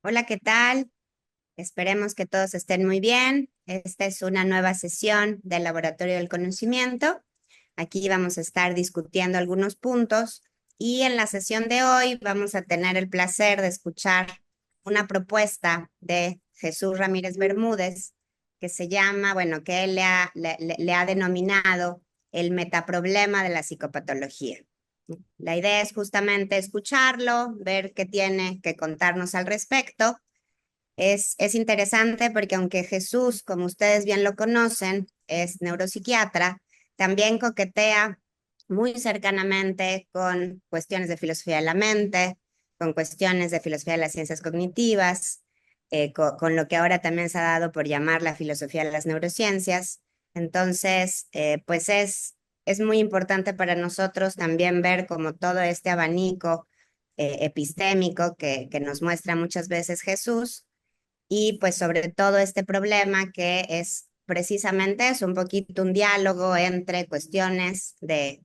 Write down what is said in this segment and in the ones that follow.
Hola, ¿qué tal? Esperemos que todos estén muy bien. Esta es una nueva sesión del Laboratorio del Conocimiento. Aquí vamos a estar discutiendo algunos puntos y en la sesión de hoy vamos a tener el placer de escuchar una propuesta de Jesús Ramírez Bermúdez que se llama, bueno, que él le ha denominado el metaproblema de la psicopatología. La idea es justamente escucharlo, ver qué tiene que contarnos al respecto. Es interesante porque aunque Jesús, como ustedes bien lo conocen, es neuropsiquiatra, también coquetea muy cercanamente con cuestiones de filosofía de la mente, con cuestiones de filosofía de las ciencias cognitivas, con lo que ahora también se ha dado por llamar la filosofía de las neurociencias. Entonces, pues es muy importante para nosotros también ver como todo este abanico epistémico que nos muestra muchas veces Jesús y pues sobre todo este problema que es precisamente es un poquito un diálogo entre cuestiones de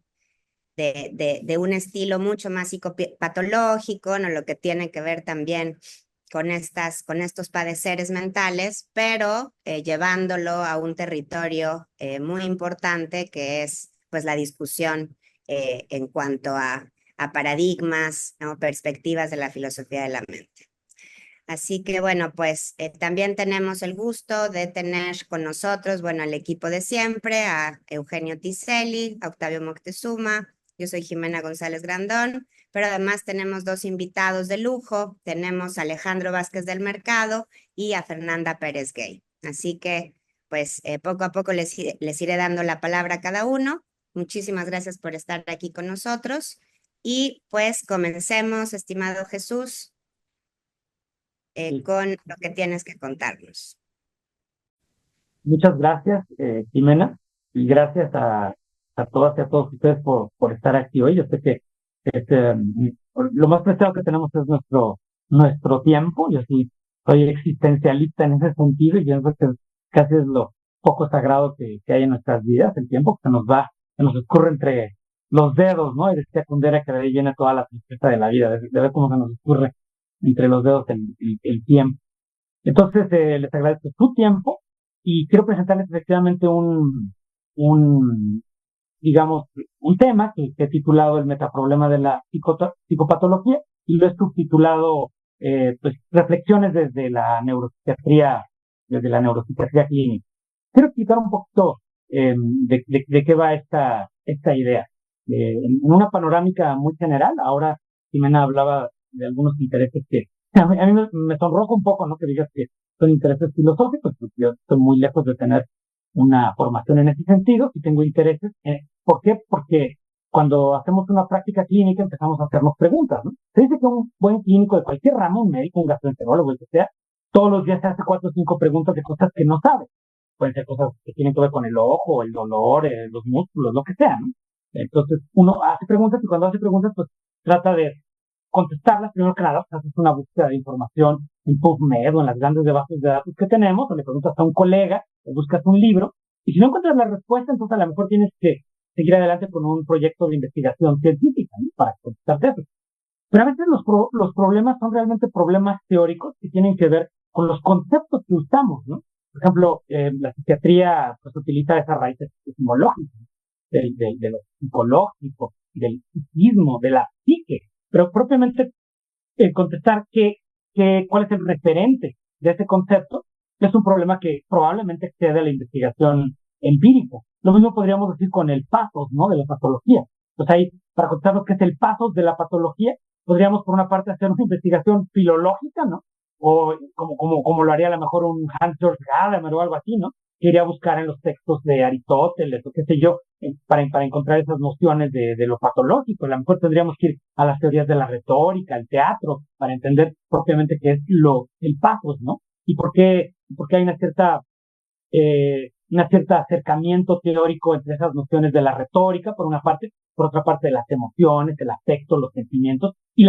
un estilo mucho más psicopatológico, ¿no? Lo que tiene que ver también con estos padeceres mentales, pero llevándolo a un territorio muy importante que es pues la discusión en cuanto a paradigmas, ¿no? Perspectivas de la filosofía de la mente. Así que bueno, pues también tenemos el gusto de tener con nosotros, bueno, al equipo de siempre, a Eugenio Tiselli, a Octavio Moctezuma, yo soy Jimena González Grandón, pero además tenemos dos invitados de lujo, tenemos a Alejandro Vázquez del Mercado y a Fernanda Pérez Gay. Así que pues poco a poco les iré dando la palabra a cada uno. Muchísimas gracias por estar aquí con nosotros y pues comencemos, estimado Jesús, Sí. con lo que tienes que contarnos. Muchas gracias, Jimena, y gracias a todas y a todos ustedes por estar aquí hoy. Yo sé que este, lo más preciado que tenemos es nuestro tiempo. Yo sí soy existencialista en ese sentido y pienso que casi es lo poco sagrado que hay en nuestras vidas, el tiempo que se nos escurre entre los dedos, ¿no? Y decía Kundera que de ahí viene toda la tristeza de la vida, de ver cómo se nos escurre entre los dedos el tiempo. Entonces, les agradezco su tiempo y quiero presentarles efectivamente un digamos, un tema que he titulado el metaproblema de la psicopatología y lo he subtitulado, pues, reflexiones desde la neuropsiquiatría clínica. Quiero explicar un poquito de qué va esta idea. En una panorámica muy general, ahora Jimena hablaba de algunos intereses que a mí me sonroja un poco, ¿no? Que digas que son intereses filosóficos, porque yo estoy muy lejos de tener una formación en ese sentido y tengo intereses. ¿Por qué? Porque cuando hacemos una práctica clínica empezamos a hacernos preguntas, ¿no? Se dice que un buen clínico de cualquier ramo, un médico, un gastroenterólogo, el que sea, todos los días se hace 4 o 5 preguntas de cosas que no sabe. Pueden ser cosas que tienen que ver con el ojo, el dolor, los músculos, lo que sea, ¿no? Entonces uno hace preguntas y cuando hace preguntas, pues trata de contestarlas. Primero que nada, pues, haces una búsqueda de información en PubMed o en las grandes bases de datos que tenemos, o le preguntas a un colega, o buscas un libro, y si no encuentras la respuesta, entonces a lo mejor tienes que seguir adelante con un proyecto de investigación científica, ¿no? Para contestarte eso. Pero a veces los problemas son realmente problemas teóricos que tienen que ver con los conceptos que usamos, ¿no? Por ejemplo, la psiquiatría pues utiliza esas raíces etimológicas de lo psicológico, del psiquismo, de la psique, pero propiamente contestar cuál es el referente de ese concepto es un problema que probablemente excede a la investigación empírica. Lo mismo podríamos decir con el pathos, ¿no? De la patología. Pues ahí, para contar lo que es el pathos de la patología, podríamos por una parte hacer una investigación filológica, ¿no? O como lo haría a lo mejor un Hans-Georg Gadamer o algo así, ¿no? Que iría a buscar en los textos de Aristóteles o qué sé yo, para encontrar esas nociones de lo patológico. A lo mejor tendríamos que ir a las teorías de la retórica, al teatro, para entender propiamente qué es el pathos, ¿no? Y por qué hay una cierta acercamiento teórico entre esas nociones de la retórica, por una parte, por otra parte, de las emociones, el afecto, los sentimientos, y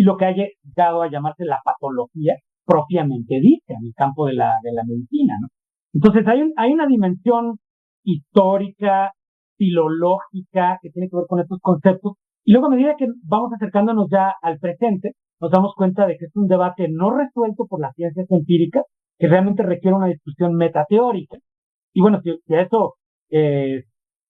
lo que ha llegado a llamarse la patología propiamente dicha en el campo de la medicina, ¿no? Entonces, hay una dimensión histórica, filológica, que tiene que ver con estos conceptos, y luego a medida que vamos acercándonos ya al presente, nos damos cuenta de que es un debate no resuelto por las ciencias empíricas, que realmente requiere una discusión metateórica. Y bueno, eh,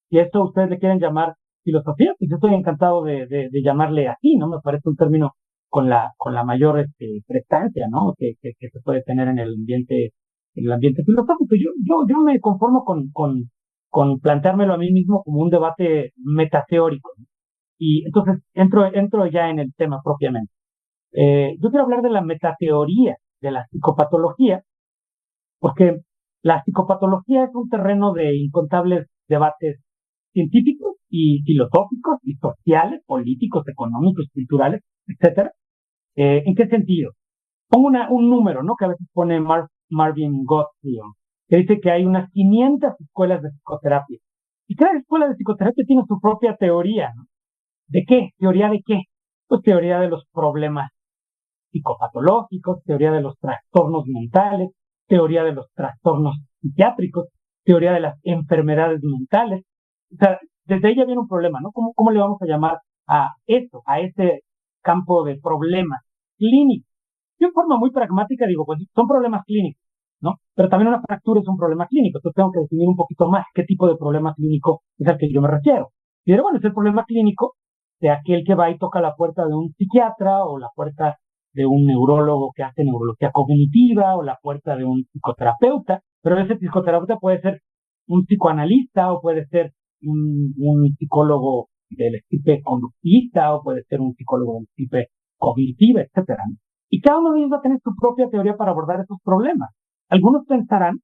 si a eso ustedes le quieren llamar filosofía, pues yo estoy encantado de llamarle así, ¿no? Me parece un término con la mayor prestancia, ¿no? Que se puede tener en el ambiente filosófico. Yo me conformo con planteármelo a mí mismo como un debate metateórico, ¿no? Y entonces entro ya en el tema propiamente. Yo quiero hablar de la metateoría de la psicopatología, porque la psicopatología es un terreno de incontables debates científicos y filosóficos y sociales, políticos, económicos, culturales, etcétera. ¿En qué sentido? Pongo un número, ¿no? Que a veces pone Marvin Gottfield, que dice que hay unas 500 escuelas de psicoterapia. Y cada escuela de psicoterapia tiene su propia teoría, ¿no? ¿De qué? ¿Teoría de qué? Pues teoría de los problemas psicopatológicos, teoría de los trastornos mentales, teoría de los trastornos psiquiátricos, teoría de las enfermedades mentales. O sea, desde ahí ya viene un problema, ¿no? ¿Cómo le vamos a llamar a eso, a ese campo de problemas clínicos? Yo en forma muy pragmática digo, pues son problemas clínicos, ¿no? Pero también una fractura es un problema clínico, entonces tengo que definir un poquito más qué tipo de problema clínico es al que yo me refiero. Y diré, bueno, es el problema clínico de aquel que va y toca la puerta de un psiquiatra o la puerta de un neurólogo que hace neurología cognitiva o la puerta de un psicoterapeuta, pero ese psicoterapeuta puede ser un psicoanalista o puede ser un psicólogo del tipo conductista o puede ser un psicólogo del tipo cognitiva, etcétera. Y cada uno de ellos va a tener su propia teoría para abordar esos problemas. Algunos pensarán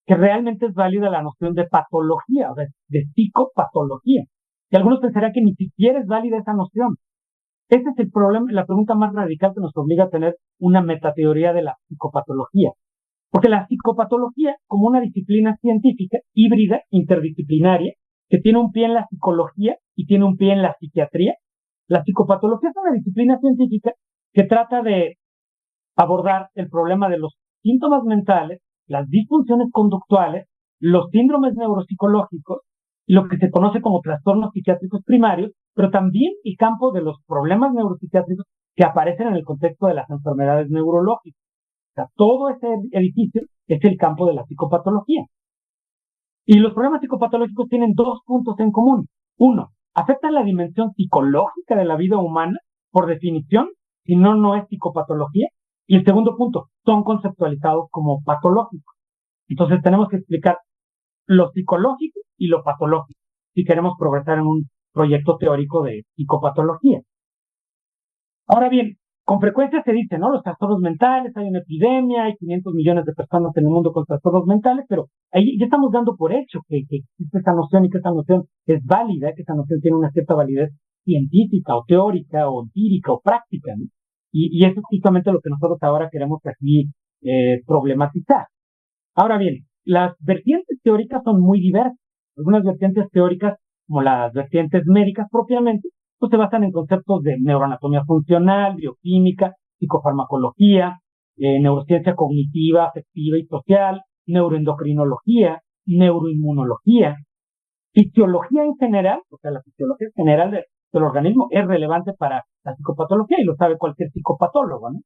que realmente es válida la noción de patología, o sea, de psicopatología. Y algunos pensarán que ni siquiera es válida esa noción. Ese es el problema, la pregunta más radical que nos obliga a tener una metateoría de la psicopatología. Porque la psicopatología, como una disciplina científica, híbrida, interdisciplinaria, que tiene un pie en la psicología y tiene un pie en la psiquiatría, la psicopatología es una disciplina científica que trata de abordar el problema de los síntomas mentales, las disfunciones conductuales, los síndromes neuropsicológicos y lo que se conoce como trastornos psiquiátricos primarios, pero también el campo de los problemas neuropsiquiátricos que aparecen en el contexto de las enfermedades neurológicas. O sea, todo ese edificio es el campo de la psicopatología. Y los problemas psicopatológicos tienen dos puntos en común. Uno, afectan la dimensión psicológica de la vida humana, por definición, si no, no es psicopatología. Y el segundo punto, son conceptualizados como patológicos. Entonces tenemos que explicar lo psicológico y lo patológico si queremos progresar en un proyecto teórico de psicopatología. Ahora bien, con frecuencia se dice, ¿no? Los trastornos mentales, hay una epidemia, hay 500 millones de personas en el mundo con trastornos mentales, pero ahí ya estamos dando por hecho que existe esa noción y que esa noción es válida, que esa noción tiene una cierta validez científica o teórica o empírica o práctica, ¿no? Y eso es justamente lo que nosotros ahora queremos aquí problematizar. Ahora bien, las vertientes teóricas son muy diversas. Algunas vertientes teóricas, como las vertientes médicas propiamente, pues se basan en conceptos de neuroanatomía funcional, bioquímica, psicofarmacología, neurociencia cognitiva, afectiva y social, neuroendocrinología, neuroinmunología, fisiología en general, o sea, la fisiología general del organismo es relevante para la psicopatología y lo sabe cualquier psicopatólogo, ¿no?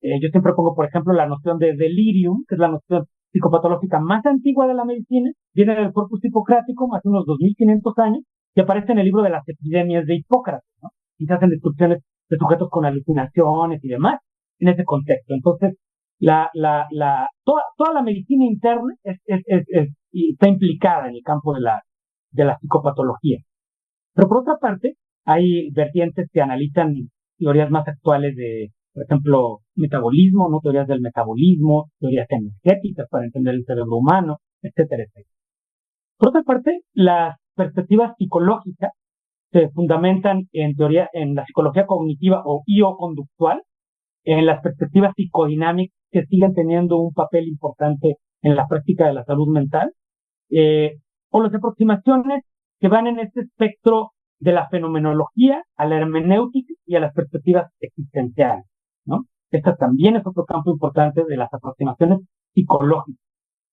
Yo siempre pongo, por ejemplo, la noción de delirium, que es la noción psicopatológica más antigua de la medicina, viene del corpus hipocrático, hace unos 2500 años, y aparece en el libro de las epidemias de Hipócrates, ¿no? Y se hacen descripciones de sujetos con alucinaciones y demás en ese contexto. Entonces, toda la medicina interna está implicada en el campo de la psicopatología. Pero por otra parte, hay vertientes que analizan teorías más actuales de, por ejemplo, metabolismo, ¿no? Teorías del metabolismo, teorías energéticas para entender el cerebro humano, etcétera, etcétera. Por otra parte, las perspectivas psicológicas se fundamentan en teoría, en la psicología cognitiva o conductual, en las perspectivas psicodinámicas que siguen teniendo un papel importante en la práctica de la salud mental, o las aproximaciones que van en este espectro de la fenomenología a la hermenéutica y a las perspectivas existenciales, ¿no? Esta también es otro campo importante de las aproximaciones psicológicas.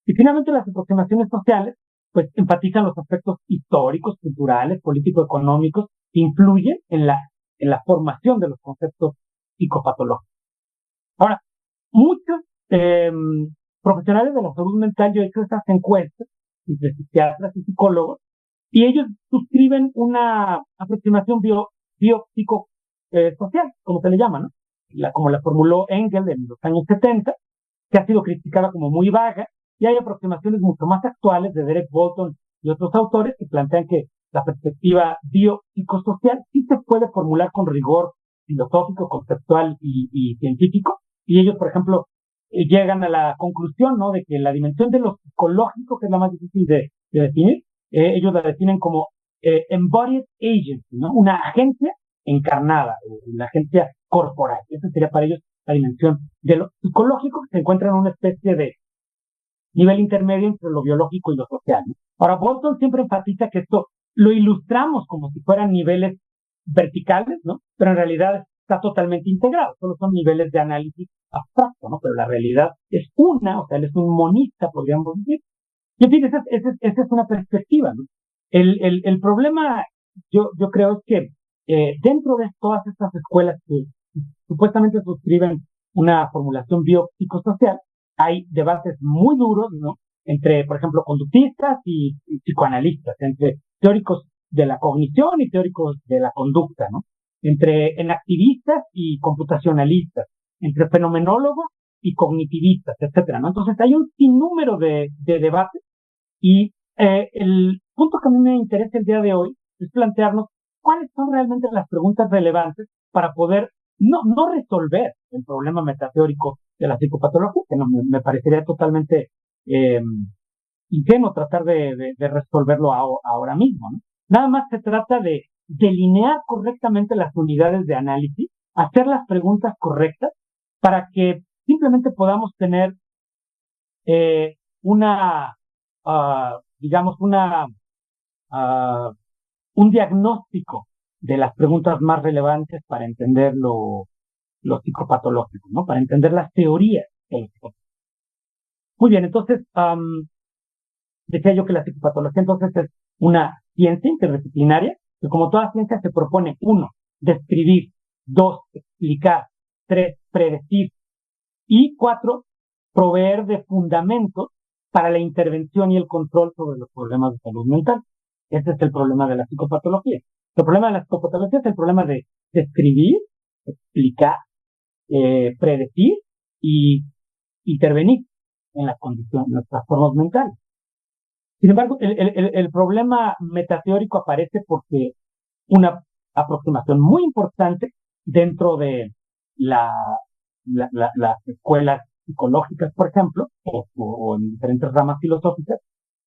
Y finalmente las aproximaciones sociales, pues enfatizan los aspectos históricos, culturales, político-económicos que influyen en la formación de los conceptos psicopatológico. Ahora, muchos profesionales de la salud mental, yo he hecho estas encuestas entre psiquiatras y psicólogos, y ellos suscriben una aproximación biopsicosocial, como se le llama, ¿no? Como la formuló Engel en los años 70, que ha sido criticada como muy vaga, y hay aproximaciones mucho más actuales de Derek Bolton y otros autores que plantean que la perspectiva biopsicosocial sí se puede formular con rigor filosófico, conceptual y científico, y ellos, por ejemplo, llegan a la conclusión, ¿no?, de que la dimensión de lo psicológico, que es la más difícil de definir, ellos la definen como embodied agency, ¿no?, una agencia encarnada, la agencia corporal. Esa sería para ellos la dimensión de lo psicológico, que se encuentra en una especie de nivel intermedio entre lo biológico y lo social, ¿no? Ahora, Bolton siempre enfatiza que esto lo ilustramos como si fueran niveles verticales, ¿no? Pero en realidad está totalmente integrado, solo son niveles de análisis abstracto, ¿no? Pero la realidad es una, o sea, él es un monista, podríamos decir. Y en fin, esa es una perspectiva, ¿no? El problema, yo creo, es que dentro de todas estas escuelas que supuestamente suscriben una formulación biopsicosocial, hay debates muy duros, ¿no?, entre, por ejemplo, conductistas y psicoanalistas, entre teóricos de la cognición y teóricos de la conducta, ¿no?, entre enactivistas y computacionalistas, entre fenomenólogos y cognitivistas, etcétera, ¿no? Entonces hay un sinnúmero de debates y el punto que a mí me interesa el día de hoy es plantearnos cuáles son realmente las preguntas relevantes para poder no resolver el problema metateórico de la psicopatología, que no, me parecería totalmente eh, ingenuo tratar de resolverlo ahora mismo, ¿no? Nada más se trata de delinear correctamente las unidades de análisis, hacer las preguntas correctas para que simplemente podamos tener una, digamos, un diagnóstico de las preguntas más relevantes para entender lo psicopatológico, ¿no? Para entender las teorías de lo psicopatológico. Muy bien, entonces, decía yo que la psicopatología entonces es una ciencia interdisciplinaria que, como toda ciencia, se propone: 1, describir; 2, explicar; 3, predecir; y 4, proveer de fundamentos para la intervención y el control sobre los problemas de salud mental. Ese es el problema de la psicopatología. El problema de la psicopatología es el problema de describir, explicar, predecir y intervenir en las condiciones, en los trastornos mentales. Sin embargo, el problema metateórico aparece porque una aproximación muy importante dentro de las escuelas psicológicas, por ejemplo, o en diferentes ramas filosóficas,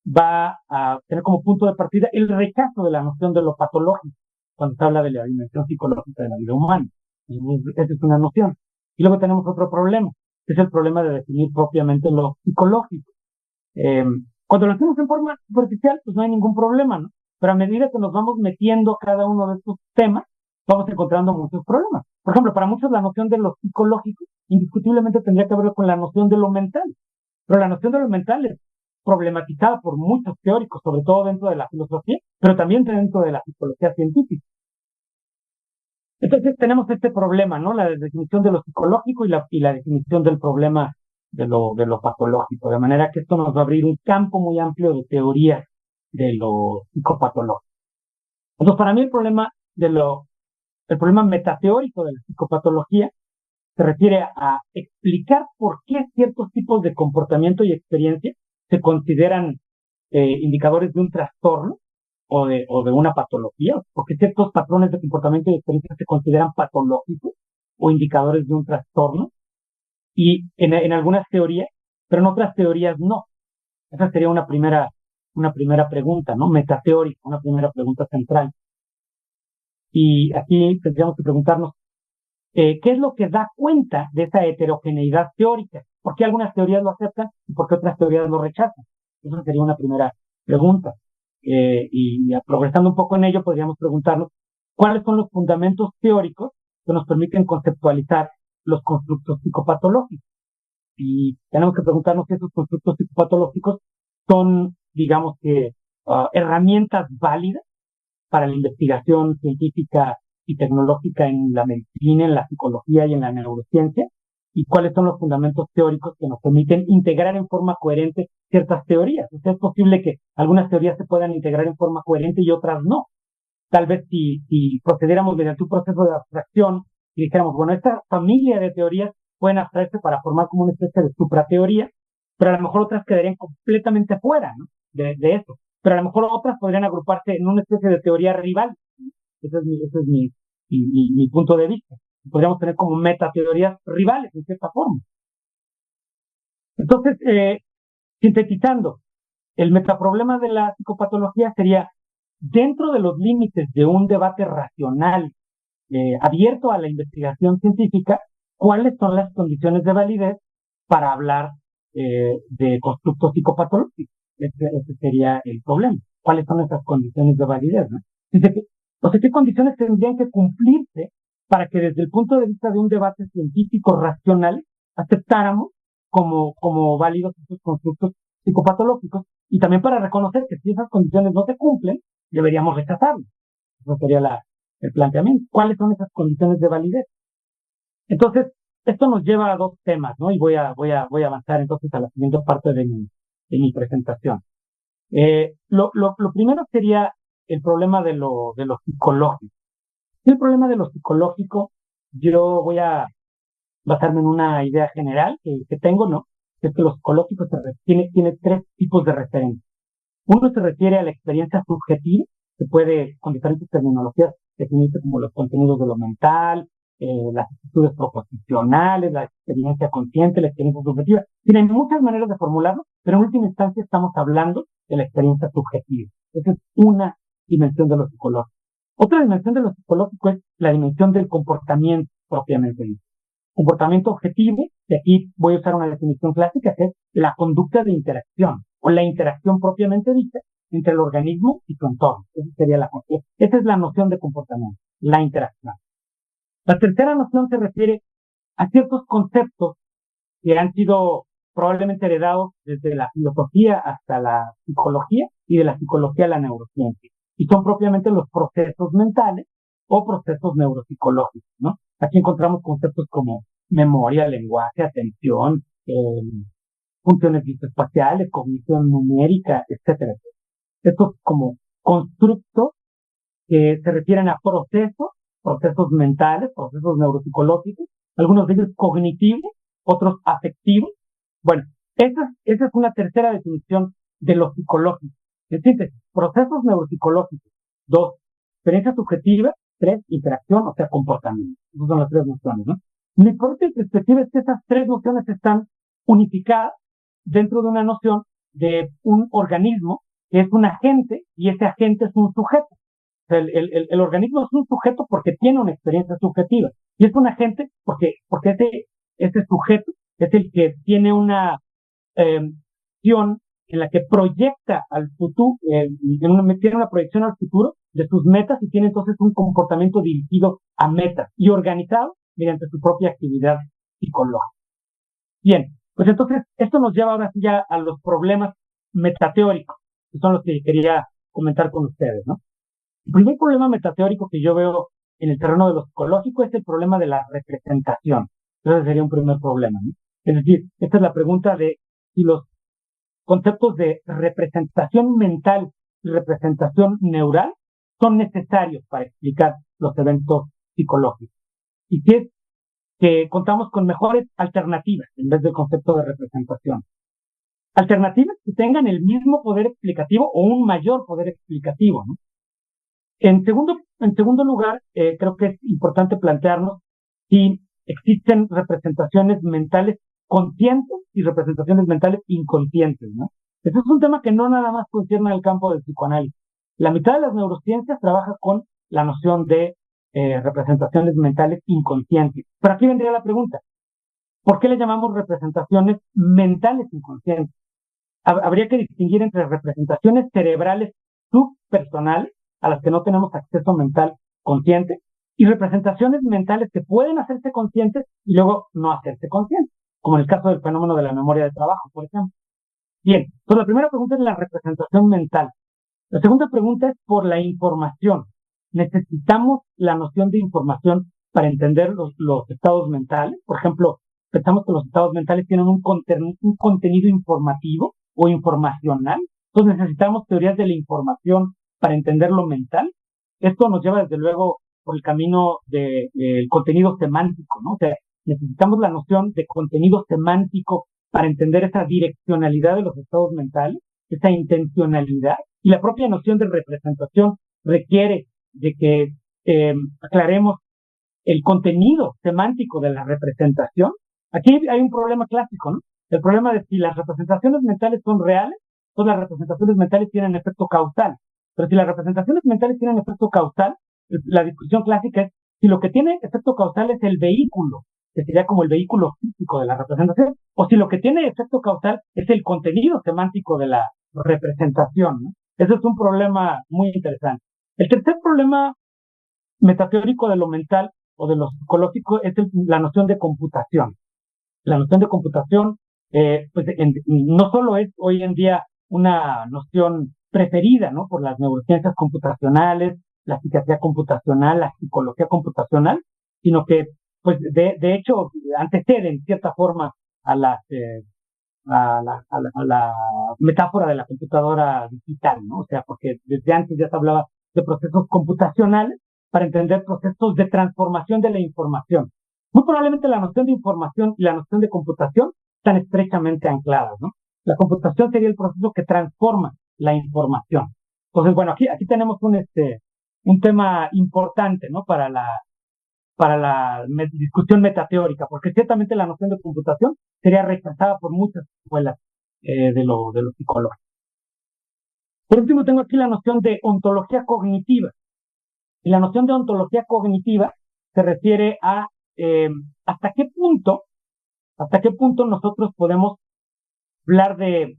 va a tener como punto de partida el rechazo de la noción de lo patológico, cuando se habla de la dimensión psicológica de la vida humana. Esa es una noción. Y luego tenemos otro problema, que es el problema de definir propiamente lo psicológico. Cuando lo hacemos en forma superficial, pues no hay ningún problema, ¿no? Pero a medida que nos vamos metiendo cada uno de estos temas, vamos encontrando muchos problemas. Por ejemplo, para muchos la noción de lo psicológico indiscutiblemente tendría que ver con la noción de lo mental. Pero la noción de lo mental es problematizada por muchos teóricos, sobre todo dentro de la filosofía, pero también dentro de la psicología científica. Entonces tenemos este problema, ¿no? La definición de lo psicológico y la definición del problema de lo patológico, de manera que esto nos va a abrir un campo muy amplio de teorías de lo psicopatológico. Entonces, para mí el problema metateórico de la psicopatología se refiere a explicar por qué ciertos tipos de comportamiento y experiencia se consideran indicadores de un trastorno o de una patología, porque ciertos patrones de comportamiento y experiencia se consideran patológicos o indicadores de un trastorno, y en algunas teorías, pero en otras teorías no. Esa sería una primera pregunta, ¿no? Metateórica, una primera pregunta central. Y aquí tendríamos que preguntarnos, ¿qué es lo que da cuenta de esa heterogeneidad teórica? ¿Por qué algunas teorías lo aceptan y por qué otras teorías lo rechazan? Esa sería una primera pregunta. Y progresando un poco en ello, podríamos preguntarnos cuáles son los fundamentos teóricos que nos permiten conceptualizar los constructos psicopatológicos. Y tenemos que preguntarnos si esos constructos psicopatológicos son, digamos que, herramientas válidas para la investigación científica y tecnológica en la medicina, en la psicología y en la neurociencia, y cuáles son los fundamentos teóricos que nos permiten integrar en forma coherente ciertas teorías. O sea, es posible que algunas teorías se puedan integrar en forma coherente y otras no. Tal vez si procediéramos mediante un proceso de abstracción y dijéramos, bueno, esta familia de teorías pueden abstraerse para formar como una especie de suprateoría, pero a lo mejor otras quedarían completamente fuera, ¿no? de eso. Pero a lo mejor otras podrían agruparse en una especie de teoría rival. Ese es mi punto de vista. Podríamos tener como metateorías rivales, en cierta forma. Entonces, sintetizando, el metaproblema de la psicopatología sería, dentro de los límites de un debate racional abierto a la investigación científica, cuáles son las condiciones de validez para hablar de constructos psicopatológicos. Ese sería el problema. ¿Cuáles son esas condiciones de validez? ¿No? O sea, ¿qué condiciones tendrían que cumplirse para que desde el punto de vista de un debate científico racional aceptáramos como válidos esos constructos psicopatológicos, y también para reconocer que si esas condiciones no se cumplen, deberíamos rechazarlos? Eso sería el planteamiento. ¿Cuáles son esas condiciones de validez? Entonces, esto nos lleva a dos temas, ¿no? Y voy a avanzar entonces a la siguiente parte de mi presentación. Lo primero sería el problema de lo psicológico. El problema de lo psicológico, yo voy a basarme en una idea general que tengo, ¿no? Que es que lo psicológico tiene tres tipos de referencia. Uno se refiere a la experiencia subjetiva, que puede, con diferentes terminologías, definirse como los contenidos de lo mental, las actitudes proposicionales, la experiencia consciente, la experiencia subjetiva. Tienen muchas maneras de formularlo, pero en última instancia estamos hablando de la experiencia subjetiva. Esa es una dimensión de lo psicológico. Otra dimensión de lo psicológico es la dimensión del comportamiento propiamente dicho. Comportamiento objetivo, y aquí voy a usar una definición clásica, que es la conducta de interacción, o la interacción propiamente dicha entre el organismo y su entorno. Esa es la noción de comportamiento, la interacción. La tercera noción se refiere a ciertos conceptos que han sido probablemente heredados desde la filosofía hasta la psicología y de la psicología a la neurociencia. Y son propiamente los procesos mentales o procesos neuropsicológicos, ¿no? Aquí encontramos conceptos como memoria, lenguaje, atención, funciones visoespaciales, cognición numérica, etcétera. Estos como constructos que se refieren a procesos mentales, procesos neuropsicológicos, algunos de ellos cognitivos, otros afectivos. Bueno, esa es una tercera definición de lo psicológico. Es decir, procesos neuropsicológicos. 2, experiencia subjetiva. 3, interacción, o sea, comportamiento. Esas son las tres nociones, ¿no? Mi propia perspectiva es que esas tres nociones están unificadas dentro de una noción de un organismo que es un agente, y ese agente es un sujeto. O sea, el organismo es un sujeto porque tiene una experiencia subjetiva, y es un agente porque ese sujeto es el que tiene una acción en la que proyecta al futuro, tiene una proyección al futuro de sus metas, y tiene entonces un comportamiento dirigido a metas y organizado mediante su propia actividad psicológica. Bien, pues entonces esto nos lleva ahora sí ya a los problemas metateóricos, que son los que quería comentar con ustedes, ¿no? El primer problema metateórico que yo veo en el terreno de lo psicológico es el problema de la representación. Ese sería un primer problema, ¿no? Es decir, esta es la pregunta de si los conceptos de representación mental y representación neural son necesarios para explicar los eventos psicológicos. Y si es que contamos con mejores alternativas en vez del concepto de representación. Alternativas que tengan el mismo poder explicativo o un mayor poder explicativo, ¿no? En segundo lugar, creo que es importante plantearnos si existen representaciones mentales conscientes y representaciones mentales inconscientes, ¿no? Este es un tema que no nada más concierne al campo del psicoanálisis. La mitad de las neurociencias trabaja con la noción de representaciones mentales inconscientes. Pero aquí vendría la pregunta, ¿por qué le llamamos representaciones mentales inconscientes? Habría que distinguir entre representaciones cerebrales subpersonales, a las que no tenemos acceso mental consciente, y representaciones mentales que pueden hacerse conscientes y luego no hacerse conscientes, como en el caso del fenómeno de la memoria de trabajo, por ejemplo. Bien, entonces la primera pregunta es la representación mental. La segunda pregunta es por la información. necesitamos la noción de información para entender los estados mentales. Por ejemplo, pensamos que los estados mentales tienen un contenido informativo o informacional. Entonces necesitamos teorías de la información para entender lo mental. Esto nos lleva desde luego por el camino del contenido semántico, ¿no? O sea, necesitamos la noción de contenido semántico para entender esa direccionalidad de los estados mentales, esa intencionalidad, y la propia noción de representación requiere de que aclaremos el contenido semántico de la representación. Aquí hay un problema clásico, ¿no? El problema de si las representaciones mentales son reales, todas las representaciones mentales tienen efecto causal. Pero si las representaciones mentales tienen efecto causal, la discusión clásica es si lo que tiene efecto causal es el vehículo, que sería como el vehículo físico de la representación, o si lo que tiene efecto causal es el contenido semántico de la representación, ¿no? Ese es un problema muy interesante. El tercer problema metateórico de lo mental o de lo psicológico es la noción de computación. La noción de computación, no solo es hoy en día una noción preferida, ¿no? Por las neurociencias computacionales, la psiquiatría computacional, la psicología computacional, sino que, pues, de hecho, antecede en cierta forma a la metáfora de la computadora digital, ¿no? O sea, porque desde antes ya se hablaba de procesos computacionales para entender procesos de transformación de la información. Muy probablemente la noción de información y la noción de computación están estrechamente ancladas, ¿no? La computación sería el proceso que transforma la información. Entonces, bueno, aquí tenemos un tema importante, ¿no? Para la discusión metateórica, porque ciertamente la noción de computación sería rechazada por muchas escuelas de lo psicológico. Por último, tengo aquí la noción de ontología cognitiva. Y la noción de ontología cognitiva se refiere a hasta qué punto nosotros podemos hablar de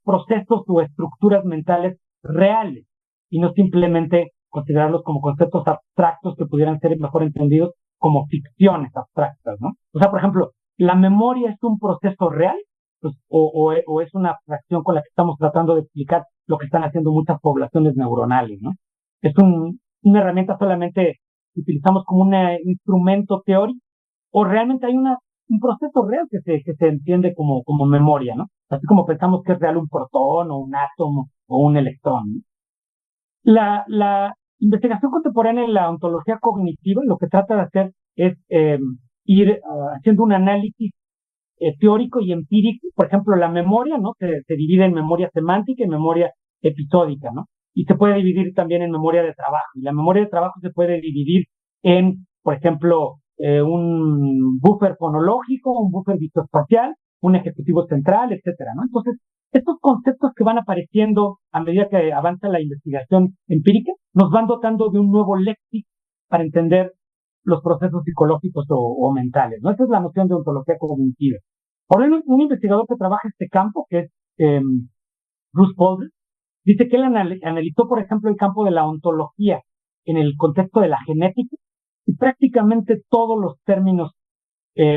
procesos o estructuras mentales reales y no simplemente considerarlos como conceptos abstractos que pudieran ser mejor entendidos como ficciones abstractas, ¿no? O sea, por ejemplo, ¿la memoria es un proceso real? Pues, o es una abstracción con la que estamos tratando de explicar lo que están haciendo muchas poblaciones neuronales, ¿no? Es una herramienta solamente que utilizamos como un instrumento teórico, o realmente hay un proceso real que se entiende como memoria, ¿no? Así como pensamos que es real un protón o un átomo o un electrón, ¿no? La investigación contemporánea en la ontología cognitiva lo que trata de hacer es ir haciendo un análisis teórico y empírico. Por ejemplo, la memoria, ¿no? Se divide en memoria semántica y memoria episódica, ¿no? Y se puede dividir también en memoria de trabajo. Y la memoria de trabajo se puede dividir en, por ejemplo, un buffer fonológico, un buffer visoespacial, un ejecutivo central, etcétera, ¿no? Entonces, estos conceptos que van apareciendo a medida que avanza la investigación empírica nos van dotando de un nuevo léxico para entender los procesos psicológicos o mentales, ¿no? Esa es la noción de ontología cognitiva. Ahora, un investigador que trabaja este campo, que es Bruce Polder, dice que él analizó, por ejemplo, el campo de la ontología en el contexto de la genética, y prácticamente todos los términos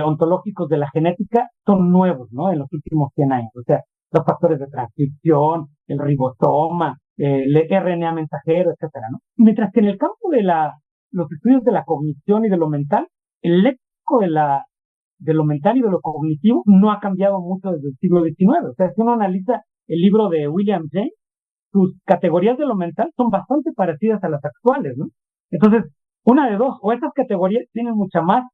ontológicos de la genética son nuevos, ¿no? En los últimos 100 años. O sea, los factores de transcripción, el ribosoma, el RNA mensajero, etcétera, ¿no? Mientras que en el campo de los estudios de la cognición y de lo mental, el léxico de lo mental y de lo cognitivo no ha cambiado mucho desde el siglo XIX. O sea, si uno analiza el libro de William James, sus categorías de lo mental son bastante parecidas a las actuales, ¿no? Entonces, una de dos, o esas categorías tienen mucha más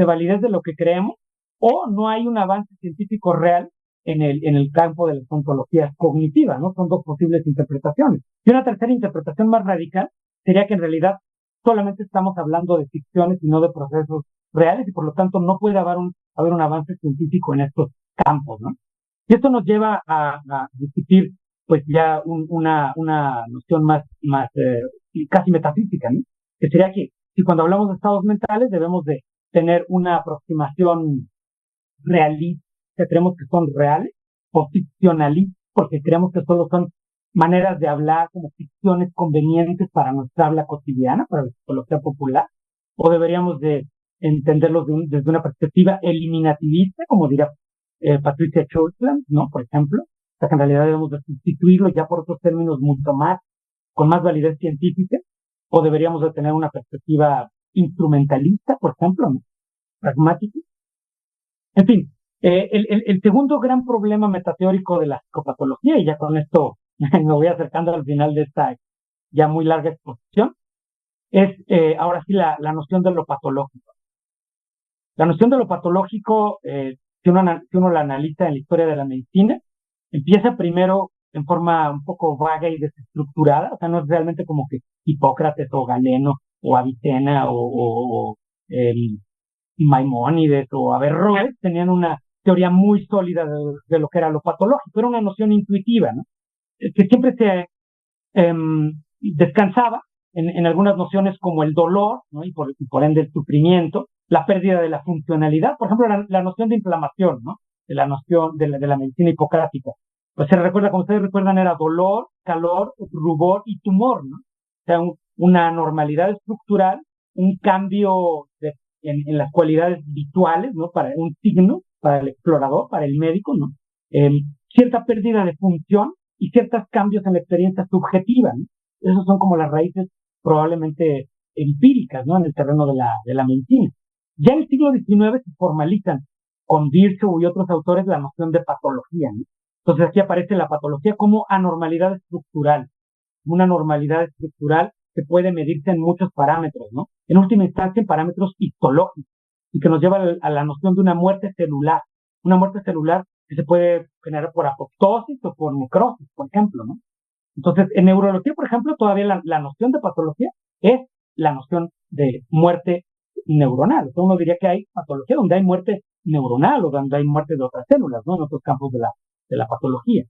validez de lo que creemos, o no hay un avance científico real en el campo de las ontologías cognitivas, ¿no? Son dos posibles interpretaciones. Y una tercera interpretación más radical sería que en realidad solamente estamos hablando de ficciones y no de procesos reales, y por lo tanto no puede haber un avance científico en estos campos, ¿no? Y esto nos lleva a discutir pues ya una noción más casi metafísica, ¿no? Que sería que si cuando hablamos de estados mentales debemos de tener una aproximación realista, que creemos que son reales, o ficcionalistas, porque creemos que solo son maneras de hablar como ficciones convenientes para nuestra habla cotidiana, para la psicología popular, o deberíamos de entenderlos desde una perspectiva eliminativista, como dirá Patricia Churchland, ¿no? Por ejemplo, o sea que en realidad debemos de sustituirlo ya por otros términos mucho más, con más validez científica. o deberíamos de tener una perspectiva instrumentalista, por ejemplo, ¿no? Pragmática. En fin, el segundo gran problema metateórico de la psicopatología, y ya con esto me voy acercando al final de esta ya muy larga exposición, es ahora sí la noción de lo patológico. La noción de lo patológico, si uno la analiza en la historia de la medicina, empieza primero en forma un poco vaga y desestructurada, o sea, no es realmente como que Hipócrates o Galeno o Avicena o Maimónides o Averroes tenían una teoría muy sólida de lo que era lo patológico, era una noción intuitiva, ¿no? Que siempre se descansaba en algunas nociones como el dolor, ¿no? Y por ende el sufrimiento, la pérdida de la funcionalidad, por ejemplo, la noción de inflamación, ¿no? De la noción de la medicina hipocrática. Pues se recuerda, como ustedes recuerdan, era dolor, calor, rubor y tumor, ¿no? O sea, una anormalidad estructural, un cambio en las cualidades visuales, ¿no? Para un signo, para el explorador, para el médico, ¿no? Cierta pérdida de función y ciertos cambios en la experiencia subjetiva, ¿no? Esas son como las raíces probablemente empíricas, ¿no? En el terreno de la medicina. Ya en el siglo XIX se formalizan con Virchow y otros autores la noción de patología, ¿no? Entonces aquí aparece la patología como anormalidad estructural, una normalidad estructural que puede medirse en muchos parámetros, ¿no? En última instancia en parámetros histológicos, y que nos lleva a la noción de una muerte celular que se puede generar por apoptosis o por necrosis, por ejemplo, ¿no? Entonces, en neurología, por ejemplo, todavía la noción de patología es la noción de muerte neuronal. O sea, uno diría que hay patología donde hay muerte neuronal o donde hay muerte de otras células, ¿no? En otros campos de la patología.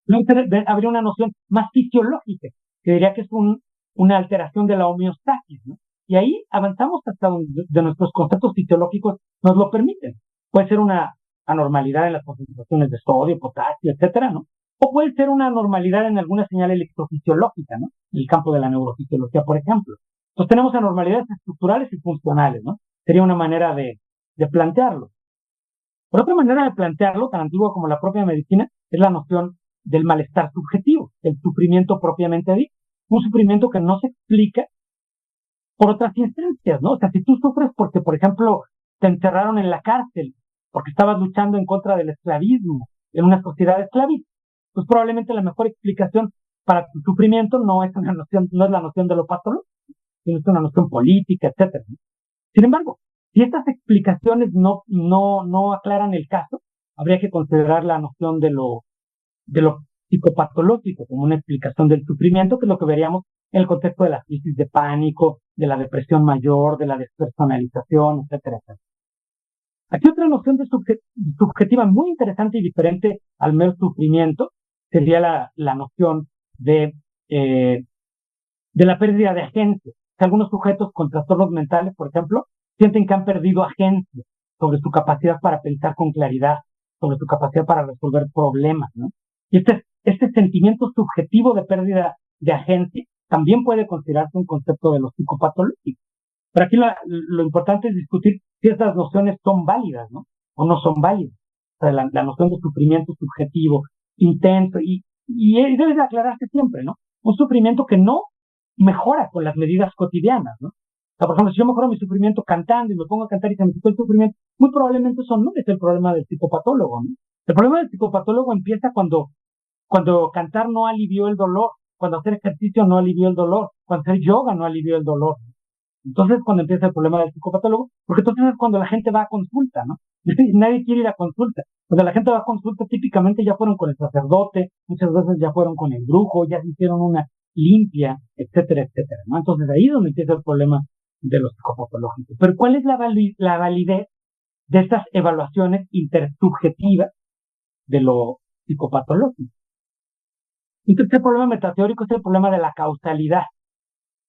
Luego habría una noción más fisiológica, que diría que es una alteración de la homeostasis, ¿no? Y ahí avanzamos hasta donde de nuestros conceptos fisiológicos nos lo permiten. Puede ser una anormalidad en las concentraciones de sodio, potasio, etcétera, ¿no? O puede ser una anormalidad en alguna señal electrofisiológica, ¿no? En el campo de la neurofisiología, por ejemplo. Entonces tenemos anormalidades estructurales y funcionales, ¿no? Sería una manera de plantearlo. Por otra manera de plantearlo, tan antigua como la propia medicina, es la noción del malestar subjetivo, el sufrimiento propiamente dicho. Un sufrimiento que no se explica por otras instancias, ¿no? O sea, si tú sufres porque, por ejemplo, te encerraron en la cárcel, porque estabas luchando en contra del esclavismo, en una sociedad esclavista, pues probablemente la mejor explicación para tu sufrimiento no es la noción de lo patológico, sino es una noción política, etcétera, ¿no? Sin embargo, si estas explicaciones no aclaran el caso, habría que considerar la noción de lo psicopatológico como una explicación del sufrimiento, que es lo que veríamos en el contexto de la crisis de pánico, de la depresión mayor, de la despersonalización, etcétera, etcétera. Aquí otra noción subjetiva muy interesante y diferente al mero sufrimiento sería la noción de la pérdida de agencia. Algunos sujetos con trastornos mentales, por ejemplo, sienten que han perdido agencia sobre su capacidad para pensar con claridad, sobre su capacidad para resolver problemas, ¿no? Y este sentimiento subjetivo de pérdida de agencia también puede considerarse un concepto de los psicopatológicos. Pero aquí lo importante es discutir si estas nociones son válidas, ¿no? O no son válidas. O sea, la noción de sufrimiento subjetivo, intenso, y debe de aclararse siempre, ¿no? Un sufrimiento que no mejora con las medidas cotidianas, ¿no? O sea, por ejemplo, si yo mejoro mi sufrimiento cantando y me pongo a cantar y se me quitó el sufrimiento, muy probablemente eso no es el problema del psicopatólogo, ¿no? El problema del psicopatólogo empieza cuando cantar no alivió el dolor, cuando hacer ejercicio no alivió el dolor, cuando hacer yoga no alivió el dolor. Entonces, cuando empieza el problema del psicopatólogo, porque entonces es cuando la gente va a consulta, ¿no? Nadie quiere ir a consulta. Cuando la gente va a consulta, típicamente ya fueron con el sacerdote, muchas veces ya fueron con el brujo, ya se hicieron una limpia, etcétera, etcétera, ¿no? Entonces, ahí es donde empieza el problema de los psicopatológicos. Pero, ¿cuál es la validez de estas evaluaciones intersubjetivas de lo psicopatológico? Entonces, el problema metateórico es el problema de la causalidad.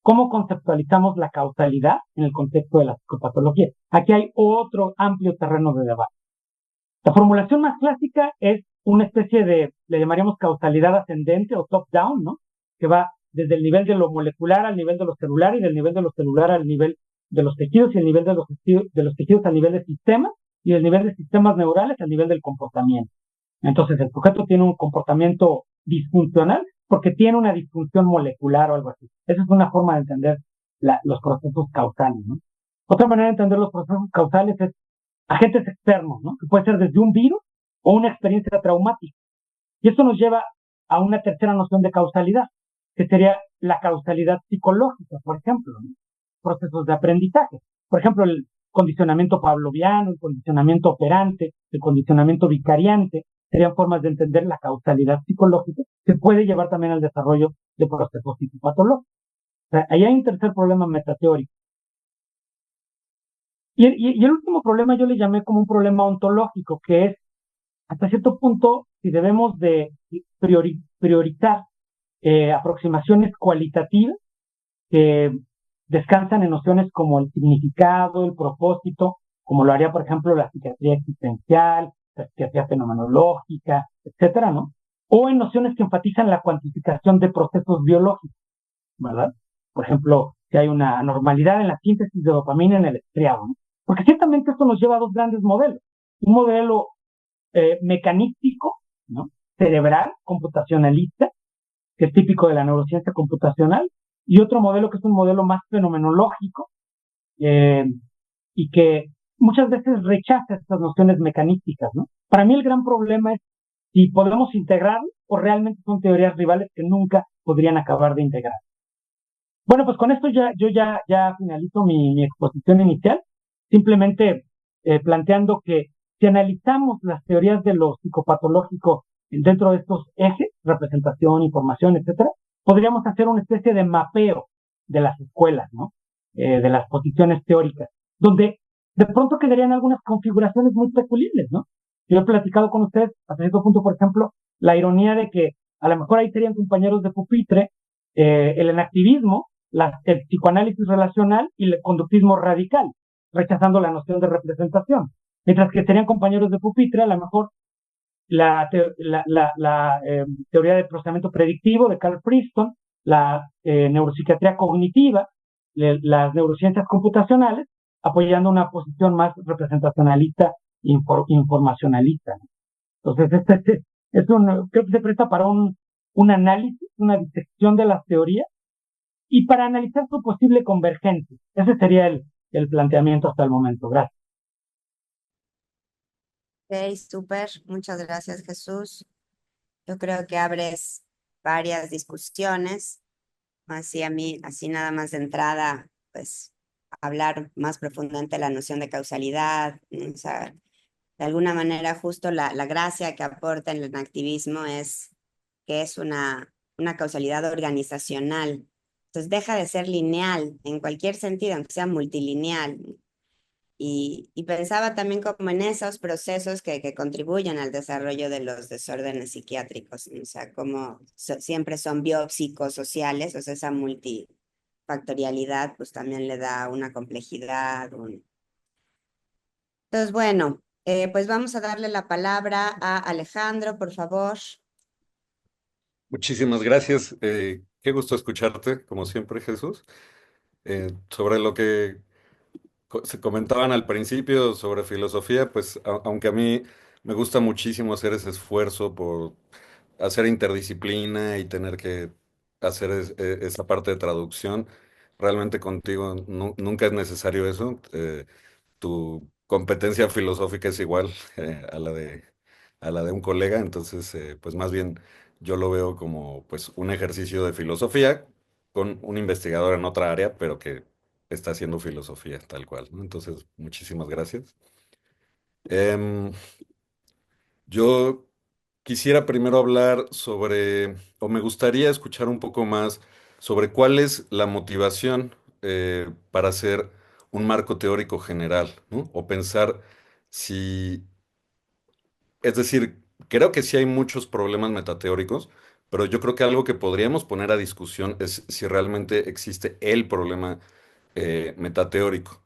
¿Cómo conceptualizamos la causalidad en el contexto de la psicopatología? Aquí hay otro amplio terreno de debate. La formulación más clásica es una especie le llamaríamos causalidad ascendente o top-down, ¿no? Que va desde el nivel de lo molecular al nivel de lo celular y del nivel de lo celular al nivel de los tejidos y el nivel de los tejidos al nivel de sistemas y del nivel de sistemas neurales al nivel del comportamiento. Entonces, el sujeto tiene un comportamiento disfuncional porque tiene una disfunción molecular o algo así. Esa es una forma de entender los procesos causales, ¿no? Otra manera de entender los procesos causales es agentes externos, ¿no? Que puede ser desde un virus o una experiencia traumática. Y esto nos lleva a una tercera noción de causalidad, que sería la causalidad psicológica, por ejemplo, ¿no? Procesos de aprendizaje. Por ejemplo, el condicionamiento pavloviano, el condicionamiento operante, el condicionamiento vicariante, serían formas de entender la causalidad psicológica que puede llevar también al desarrollo de procesos psicopatológicos. O sea, ahí hay un tercer problema metateórico. Y el último problema yo le llamé como un problema ontológico, que es, hasta cierto punto, si debemos de priorizar aproximaciones cualitativas que descansan en nociones como el significado, el propósito, como lo haría, por ejemplo, la psiquiatría existencial, la psiquiatría fenomenológica, etcétera, ¿no? O en nociones que enfatizan la cuantificación de procesos biológicos, ¿verdad? Por ejemplo, si hay una anormalidad en la síntesis de dopamina en el estriado, ¿no? Porque ciertamente esto nos lleva a dos grandes modelos. Un modelo mecanístico, ¿no? Cerebral, computacionalista, que es típico de la neurociencia computacional, y otro modelo que es un modelo más fenomenológico, eh, y que muchas veces rechaza estas nociones mecanísticas, ¿no? Para mí el gran problema es si podemos integrar o realmente son teorías rivales que nunca podrían acabar de integrar. Bueno, pues con esto ya finalizo mi exposición inicial, simplemente planteando que si analizamos las teorías de lo psicopatológico dentro de estos ejes, representación, información, etcétera, podríamos hacer una especie de mapeo de las escuelas, ¿no? De las posiciones teóricas, donde de pronto quedarían algunas configuraciones muy peculiares, ¿no? Yo he platicado con ustedes, hasta cierto punto, por ejemplo, la ironía de que a lo mejor ahí serían compañeros de pupitre, el enactivismo, el psicoanálisis relacional y el conductismo radical, rechazando la noción de representación. Mientras que serían compañeros de pupitre, a lo mejor la teoría de procesamiento predictivo de Carl Friston, la neuropsiquiatría cognitiva, las neurociencias computacionales, apoyando una posición más representacionalista, informacionalista. Entonces, creo que se presta para un análisis, una disección de las teorías y para analizar su posible convergencia. Ese sería el planteamiento hasta el momento. Gracias. Ok, súper. Muchas gracias, Jesús. Yo creo que abres varias discusiones. Así a mí, así nada más de entrada, pues hablar más profundamente de la noción de causalidad. O sea, de alguna manera justo la gracia que aporta el activismo es que es una causalidad organizacional. Entonces deja de ser lineal en cualquier sentido, aunque sea multilineal. Y pensaba también como en esos procesos que contribuyen al desarrollo de los desórdenes psiquiátricos, ¿no? O sea, como siempre son biopsicosociales, o sea, esa multifactorialidad pues también le da una complejidad. Entonces, bueno, pues vamos a darle la palabra a Alejandro, por favor. Muchísimas gracias. Qué gusto escucharte, como siempre, Jesús. Sobre lo que se comentaban al principio sobre filosofía, pues aunque a mí me gusta muchísimo hacer ese esfuerzo por hacer interdisciplina y tener que hacer esa parte de traducción, realmente contigo nunca es necesario eso. Tu competencia filosófica es igual a la de un colega, entonces pues más bien yo lo veo como pues un ejercicio de filosofía con un investigador en otra área, pero que está haciendo filosofía tal cual, ¿no? Entonces, muchísimas gracias. Em, yo quisiera primero hablar sobre, o me gustaría escuchar un poco más sobre cuál es la motivación para hacer un marco teórico general, ¿no? O pensar si, es decir, creo que sí hay muchos problemas metateóricos, pero yo creo que algo que podríamos poner a discusión es si realmente existe el problema metateórico,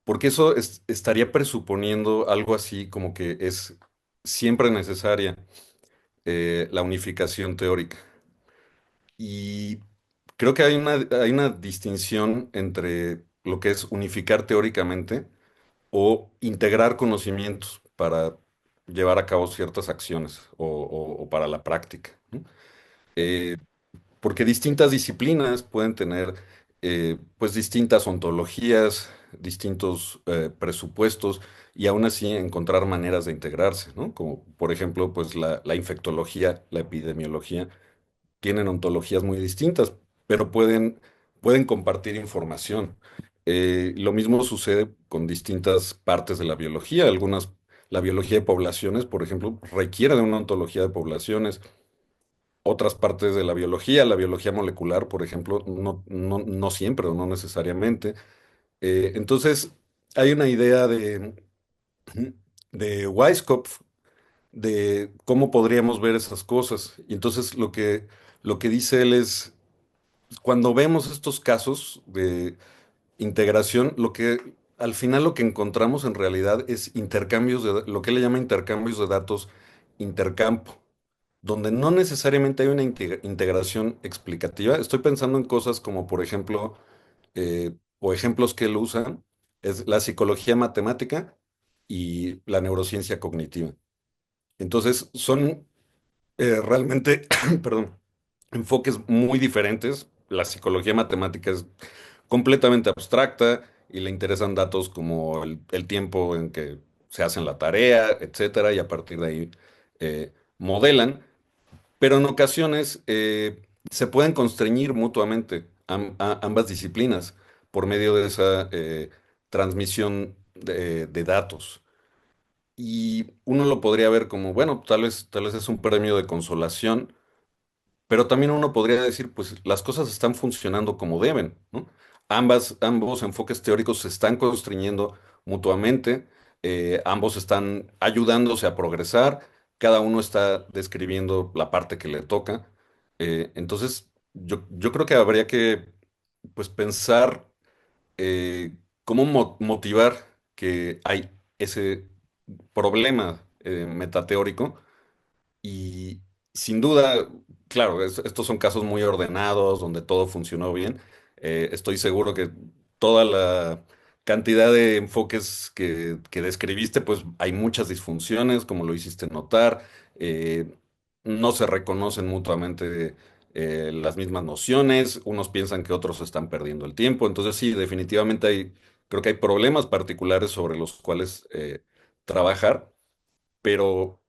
porque eso estaría presuponiendo algo así como que es siempre necesaria la unificación teórica. Y creo que hay una distinción entre lo que es unificar teóricamente o integrar conocimientos para llevar a cabo ciertas acciones o para la práctica, ¿no? porque distintas disciplinas pueden tener pues distintas ontologías, distintos presupuestos y aún así encontrar maneras de integrarse, ¿no? Como por ejemplo pues la infectología, la epidemiología, tienen ontologías muy distintas, pero pueden compartir información. Lo mismo sucede con distintas partes de la biología. La biología de poblaciones, por ejemplo, requiere de una ontología de poblaciones. Otras partes de la biología molecular, por ejemplo, no siempre o no necesariamente. Entonces, hay una idea de Weishaupt de cómo podríamos ver esas cosas. Y entonces lo que dice él es, cuando vemos estos casos de integración, al final lo que encontramos en realidad es lo que él le llama intercambios de datos intercampo, donde no necesariamente hay una integración explicativa. Estoy pensando en cosas como, por ejemplo, o ejemplos que él usa, es la psicología matemática y la neurociencia cognitiva. Entonces, son realmente, perdón, enfoques muy diferentes. La psicología matemática es completamente abstracta y le interesan datos como el tiempo en que se hacen la tarea, etcétera, y a partir de ahí modelan, pero en ocasiones se pueden constreñir mutuamente ambas disciplinas por medio de esa transmisión de datos. Y uno lo podría ver como, bueno, tal vez es un premio de consolación, pero también uno podría decir, pues las cosas están funcionando como deben, ¿no? Ambos enfoques teóricos se están constriñendo mutuamente, ambos están ayudándose a progresar, cada uno está describiendo la parte que le toca. Entonces, yo creo que habría que, pues, pensar cómo motivar que hay ese problema metateórico y sin duda, claro, estos son casos muy ordenados, donde todo funcionó bien. Estoy seguro que toda la cantidad de enfoques que describiste, pues hay muchas disfunciones, como lo hiciste notar. Eh, no se reconocen mutuamente las mismas nociones. Unos piensan que otros están perdiendo el tiempo. Entonces, sí, definitivamente creo que hay problemas particulares sobre los cuales trabajar, pero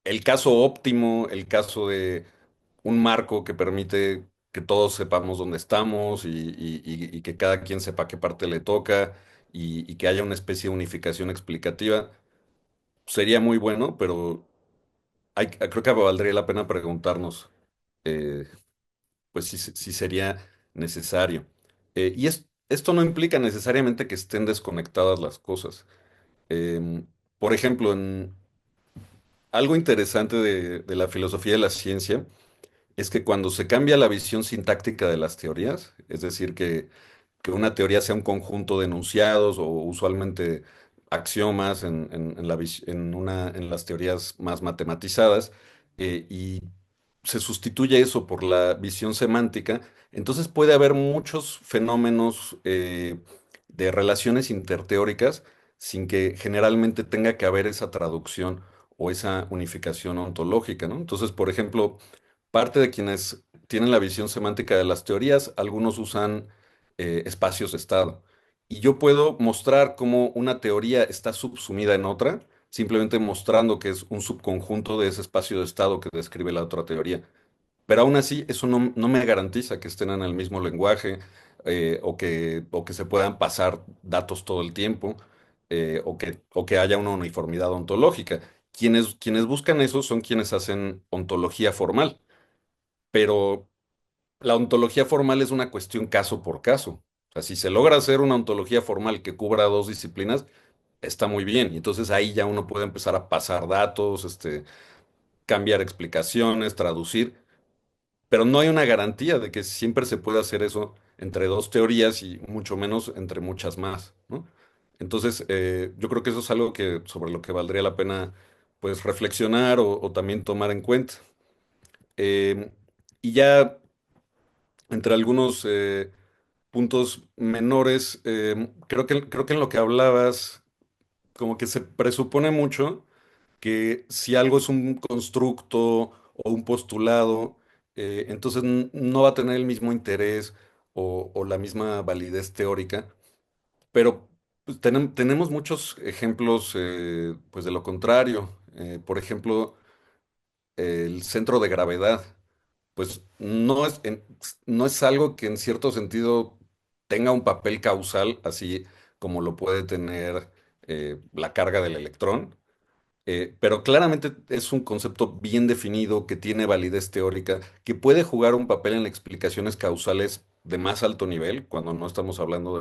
el caso óptimo, el caso de un marco que permite que todos sepamos dónde estamos y que cada quien sepa qué parte le toca y que haya una especie de unificación explicativa, sería muy bueno, pero creo que valdría la pena preguntarnos, eh, pues si sería necesario. Esto no implica necesariamente que estén desconectadas las cosas. Por ejemplo, algo interesante de la filosofía de la ciencia es que cuando se cambia la visión sintáctica de las teorías, es decir, que una teoría sea un conjunto de enunciados o usualmente axiomas en las teorías más matematizadas, y se sustituye eso por la visión semántica, entonces puede haber muchos fenómenos de relaciones interteóricas sin que generalmente tenga que haber esa traducción o esa unificación ontológica, ¿no? Entonces, por ejemplo, parte de quienes tienen la visión semántica de las teorías, algunos usan espacios de estado. Y yo puedo mostrar cómo una teoría está subsumida en otra, simplemente mostrando que es un subconjunto de ese espacio de estado que describe la otra teoría. Pero aún así, eso no me garantiza que estén en el mismo lenguaje, o que se puedan pasar datos todo el tiempo, o que haya una uniformidad ontológica. Quienes buscan eso son quienes hacen ontología formal, pero la ontología formal es una cuestión caso por caso. O sea, si se logra hacer una ontología formal que cubra dos disciplinas, está muy bien. Y entonces ahí ya uno puede empezar a pasar datos, cambiar explicaciones, traducir, pero no hay una garantía de que siempre se pueda hacer eso entre dos teorías y mucho menos entre muchas más, ¿no? Entonces, yo creo que eso es algo sobre lo que valdría la pena pues reflexionar o también tomar en cuenta. Eh, y ya entre algunos puntos menores, creo que en lo que hablabas, como que se presupone mucho que si algo es un constructo o un postulado, entonces no va a tener el mismo interés o la misma validez teórica, pero pues, tenemos muchos ejemplos pues de lo contrario. Por ejemplo, el centro de gravedad, pues no es algo que en cierto sentido tenga un papel causal, así como lo puede tener la carga del electrón. Pero claramente es un concepto bien definido, que tiene validez teórica, que puede jugar un papel en explicaciones causales de más alto nivel, cuando no estamos hablando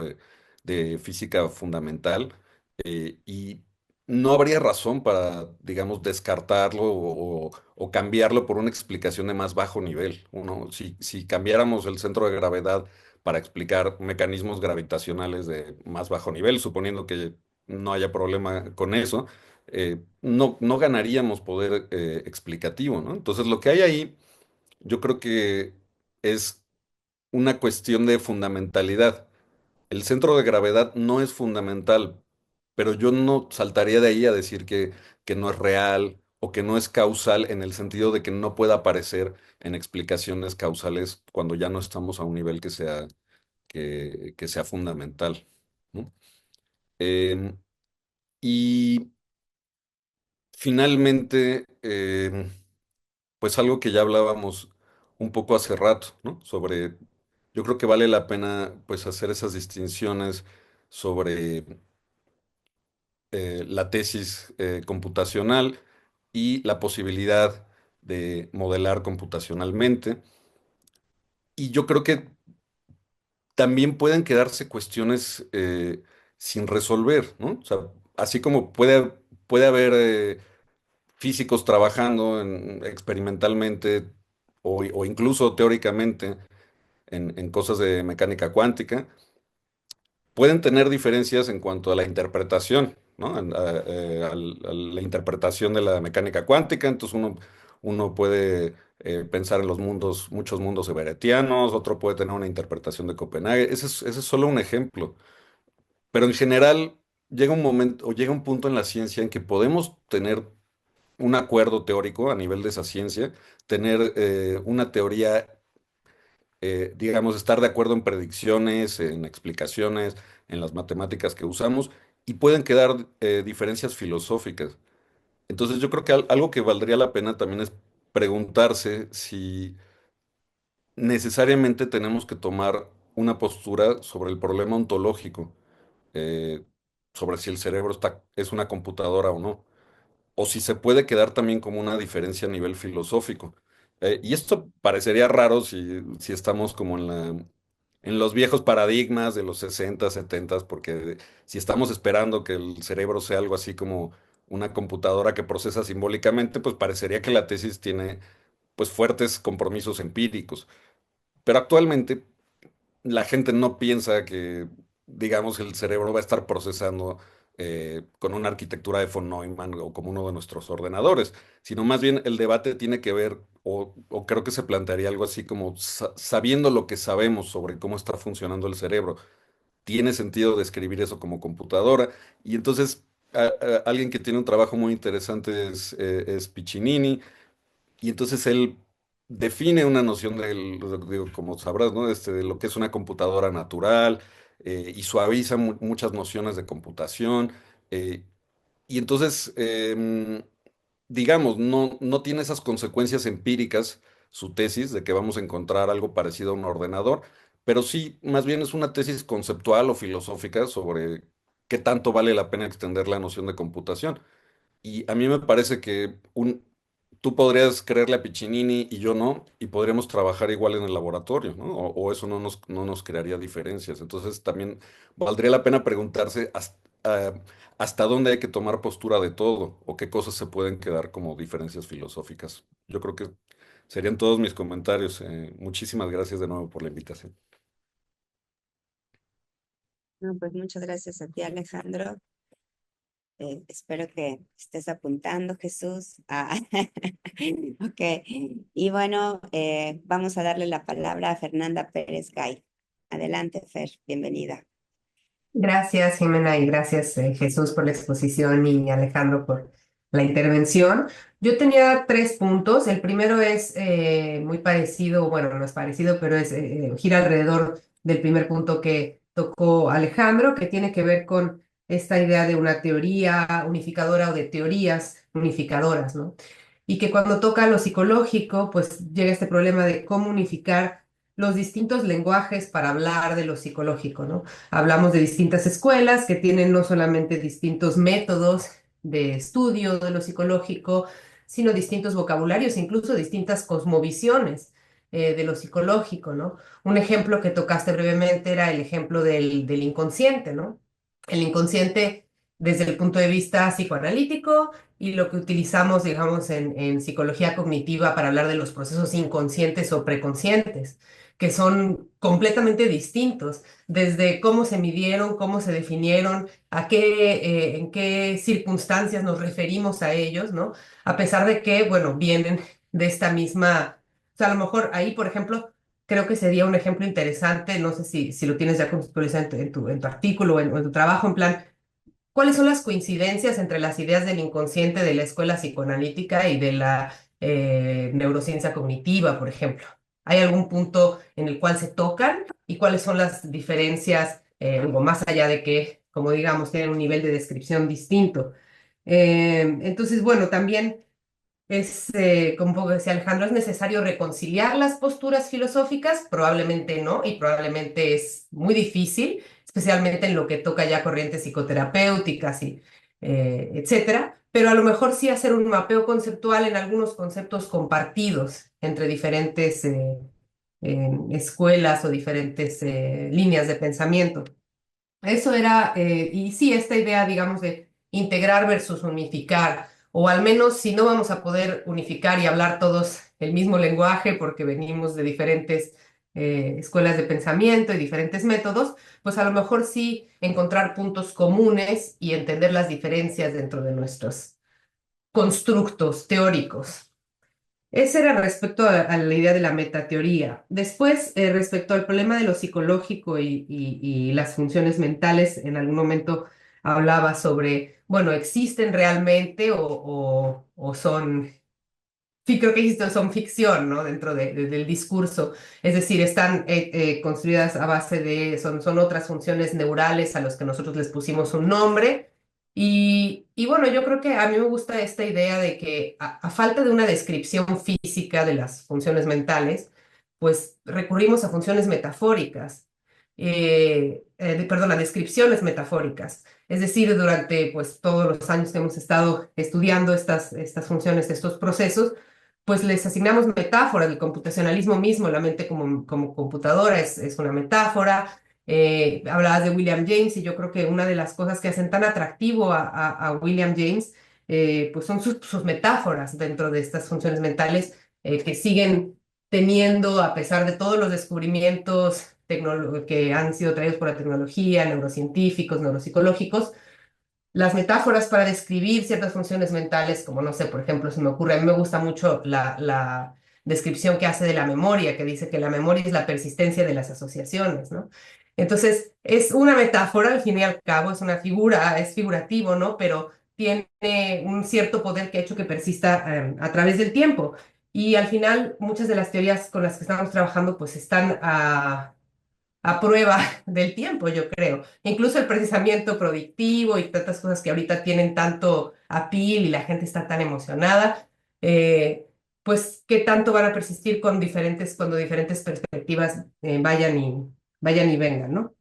de física fundamental, y no habría razón para, digamos, descartarlo o cambiarlo por una explicación de más bajo nivel. Si cambiáramos el centro de gravedad para explicar mecanismos gravitacionales de más bajo nivel, suponiendo que no haya problema con eso, no ganaríamos poder explicativo, ¿no? Entonces, lo que hay ahí, yo creo que es una cuestión de fundamentalidad. El centro de gravedad no es fundamental, pero yo no saltaría de ahí a decir que no es real o que no es causal en el sentido de que no pueda aparecer en explicaciones causales cuando ya no estamos a un nivel que sea fundamental, ¿no? Em, y finalmente, pues algo que ya hablábamos un poco hace rato, ¿no? Yo creo que vale la pena pues hacer esas distinciones sobre la tesis computacional y la posibilidad de modelar computacionalmente. Y yo creo que también pueden quedarse cuestiones sin resolver, ¿no? O sea, así como puede haber físicos trabajando experimentalmente o incluso teóricamente en cosas de mecánica cuántica, pueden tener diferencias en cuanto a la interpretación, ¿no? A la interpretación de la mecánica cuántica. Entonces uno puede pensar en muchos mundos everettianos, otro puede tener una interpretación de Copenhague. Ese es solo un ejemplo. Pero en general llega un momento o llega un punto en la ciencia en que podemos tener un acuerdo teórico a nivel de esa ciencia, tener una teoría, digamos, estar de acuerdo en predicciones, en explicaciones, en las matemáticas que usamos, y pueden quedar diferencias filosóficas. Entonces yo creo que algo que valdría la pena también es preguntarse si necesariamente tenemos que tomar una postura sobre el problema ontológico, eh, sobre si el cerebro es una computadora o no, o si se puede quedar también como una diferencia a nivel filosófico. Y esto parecería raro si estamos como en los viejos paradigmas de los 60, 70, porque si estamos esperando que el cerebro sea algo así como una computadora que procesa simbólicamente, pues parecería que la tesis tiene pues fuertes compromisos empíricos. Pero actualmente la gente no piensa que, digamos, el cerebro va a estar procesando con una arquitectura de von Neumann o como uno de nuestros ordenadores, sino más bien el debate tiene que ver, o creo que se plantearía algo así como sabiendo lo que sabemos sobre cómo está funcionando el cerebro, tiene sentido describir eso como computadora. Y entonces, alguien que tiene un trabajo muy interesante es Piccinini, y entonces él define una noción digo, como sabrás, ¿no? De lo que es una computadora natural, y suaviza muchas nociones de computación. eh, y entonces, digamos, no tiene esas consecuencias empíricas su tesis de que vamos a encontrar algo parecido a un ordenador, pero sí, más bien es una tesis conceptual o filosófica sobre qué tanto vale la pena extender la noción de computación. Y a mí me parece que tú podrías creerle a Piccinini y yo no, y podríamos trabajar igual en el laboratorio, ¿no? O eso no nos crearía diferencias. Entonces también valdría la pena preguntarse hasta dónde hay que tomar postura de todo o qué cosas se pueden quedar como diferencias filosóficas. Yo creo que serían todos mis comentarios. Muchísimas gracias de nuevo por la invitación. No, pues muchas gracias a ti, Alejandro. Espero que estés apuntando, Jesús. Ok. Y bueno, vamos a darle la palabra a Fernanda Pérez Gay. Adelante, Fer, bienvenida. Gracias, Jimena, y gracias, Jesús, por la exposición y Alejandro por la intervención. Yo tenía 3 puntos. El primero es muy parecido, bueno, no es parecido, pero gira alrededor del primer punto que tocó Alejandro, que tiene que ver con esta idea de una teoría unificadora o de teorías unificadoras, ¿no? Y que cuando toca lo psicológico, pues llega este problema de cómo unificar los distintos lenguajes para hablar de lo psicológico, ¿no? Hablamos de distintas escuelas que tienen no solamente distintos métodos de estudio de lo psicológico, sino distintos vocabularios, incluso distintas cosmovisiones de lo psicológico, ¿no? Un ejemplo que tocaste brevemente era el ejemplo del inconsciente, ¿no? El inconsciente desde el punto de vista psicoanalítico y lo que utilizamos, digamos, en psicología cognitiva para hablar de los procesos inconscientes o preconscientes, que son completamente distintos, desde cómo se midieron, cómo se definieron, en qué circunstancias nos referimos a ellos, ¿no? A pesar de que, bueno, vienen de esta misma, o sea, a lo mejor ahí, por ejemplo, creo que sería un ejemplo interesante, no sé si lo tienes ya conceptualizado en tu artículo o en tu trabajo, en plan, ¿cuáles son las coincidencias entre las ideas del inconsciente de la escuela psicoanalítica y de la neurociencia cognitiva, por ejemplo? ¿Hay algún punto en el cual se tocan y cuáles son las diferencias, o más allá de que, como digamos, tienen un nivel de descripción distinto? Entonces, bueno, también como decía Alejandro, ¿es necesario reconciliar las posturas filosóficas? Probablemente no, y probablemente es muy difícil, especialmente en lo que toca ya corrientes psicoterapéuticas y etcétera, pero a lo mejor sí hacer un mapeo conceptual en algunos conceptos compartidos entre diferentes escuelas o diferentes líneas de pensamiento. Eso era, y sí, esta idea, digamos, de integrar versus unificar, o al menos si no vamos a poder unificar y hablar todos el mismo lenguaje porque venimos de diferentes escuelas de pensamiento y diferentes métodos, pues a lo mejor sí encontrar puntos comunes y entender las diferencias dentro de nuestros constructos teóricos. Ese era respecto a la idea de la metateoría. Después, respecto al problema de lo psicológico y las funciones mentales, en algún momento hablaba sobre, bueno, ¿existen realmente o son, sí, creo que dijiste, son ficción, ¿no? Dentro del discurso. Es decir, están construidas a base son otras funciones neurales a los que nosotros les pusimos un nombre. Y bueno, yo creo que a mí me gusta esta idea de que a falta de una descripción física de las funciones mentales, pues recurrimos a funciones metafóricas, perdón, a descripciones metafóricas. Es decir, durante pues todos los años que hemos estado estudiando estas funciones, estos procesos, pues les asignamos metáforas, el computacionalismo mismo, la mente como computadora es una metáfora. Hablabas de William James y yo creo que una de las cosas que hacen tan atractivo a William James, pues son sus metáforas dentro de estas funciones mentales que siguen teniendo, a pesar de todos los descubrimientos que han sido traídos por la tecnología, neurocientíficos, neuropsicológicos, las metáforas para describir ciertas funciones mentales, como no sé, por ejemplo, se me ocurre, a mí me gusta mucho la descripción que hace de la memoria, que dice que la memoria es la persistencia de las asociaciones, ¿no? Entonces, es una metáfora, al fin y al cabo, es una figura, es figurativo, ¿no? Pero tiene un cierto poder que ha hecho que persista a través del tiempo. Y al final, muchas de las teorías con las que estamos trabajando, pues están a prueba del tiempo, yo creo. Incluso el procesamiento predictivo y tantas cosas que ahorita tienen tanto appeal y la gente está tan emocionada, eh, pues qué tanto van a persistir cuando diferentes perspectivas vayan y vengan, ¿no?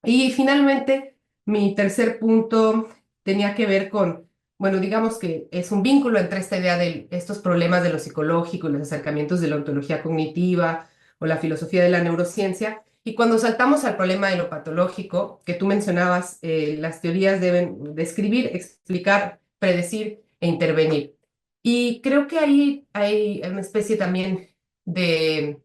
Y finalmente, mi tercer punto tenía que ver con, bueno, digamos que es un vínculo entre esta idea de estos problemas de lo psicológico y los acercamientos de la ontología cognitiva o la filosofía de la neurociencia. Y cuando saltamos al problema de lo patológico, que tú mencionabas, las teorías deben describir, explicar, predecir e intervenir. Y creo que ahí hay una especie también de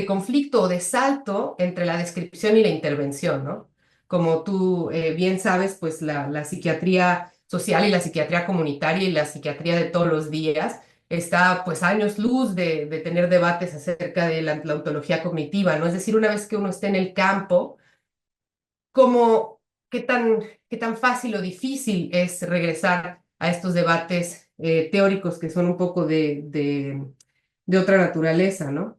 conflicto o de salto entre la descripción y la intervención, ¿no? Como tú bien sabes, pues la psiquiatría social y la psiquiatría comunitaria y la psiquiatría de todos los días está pues a años luz de tener debates acerca de la ontología cognitiva, ¿no? Es decir, una vez que uno esté en el campo, ¿cómo, qué tan fácil o difícil es regresar a estos debates teóricos que son un poco de otra naturaleza, ¿no?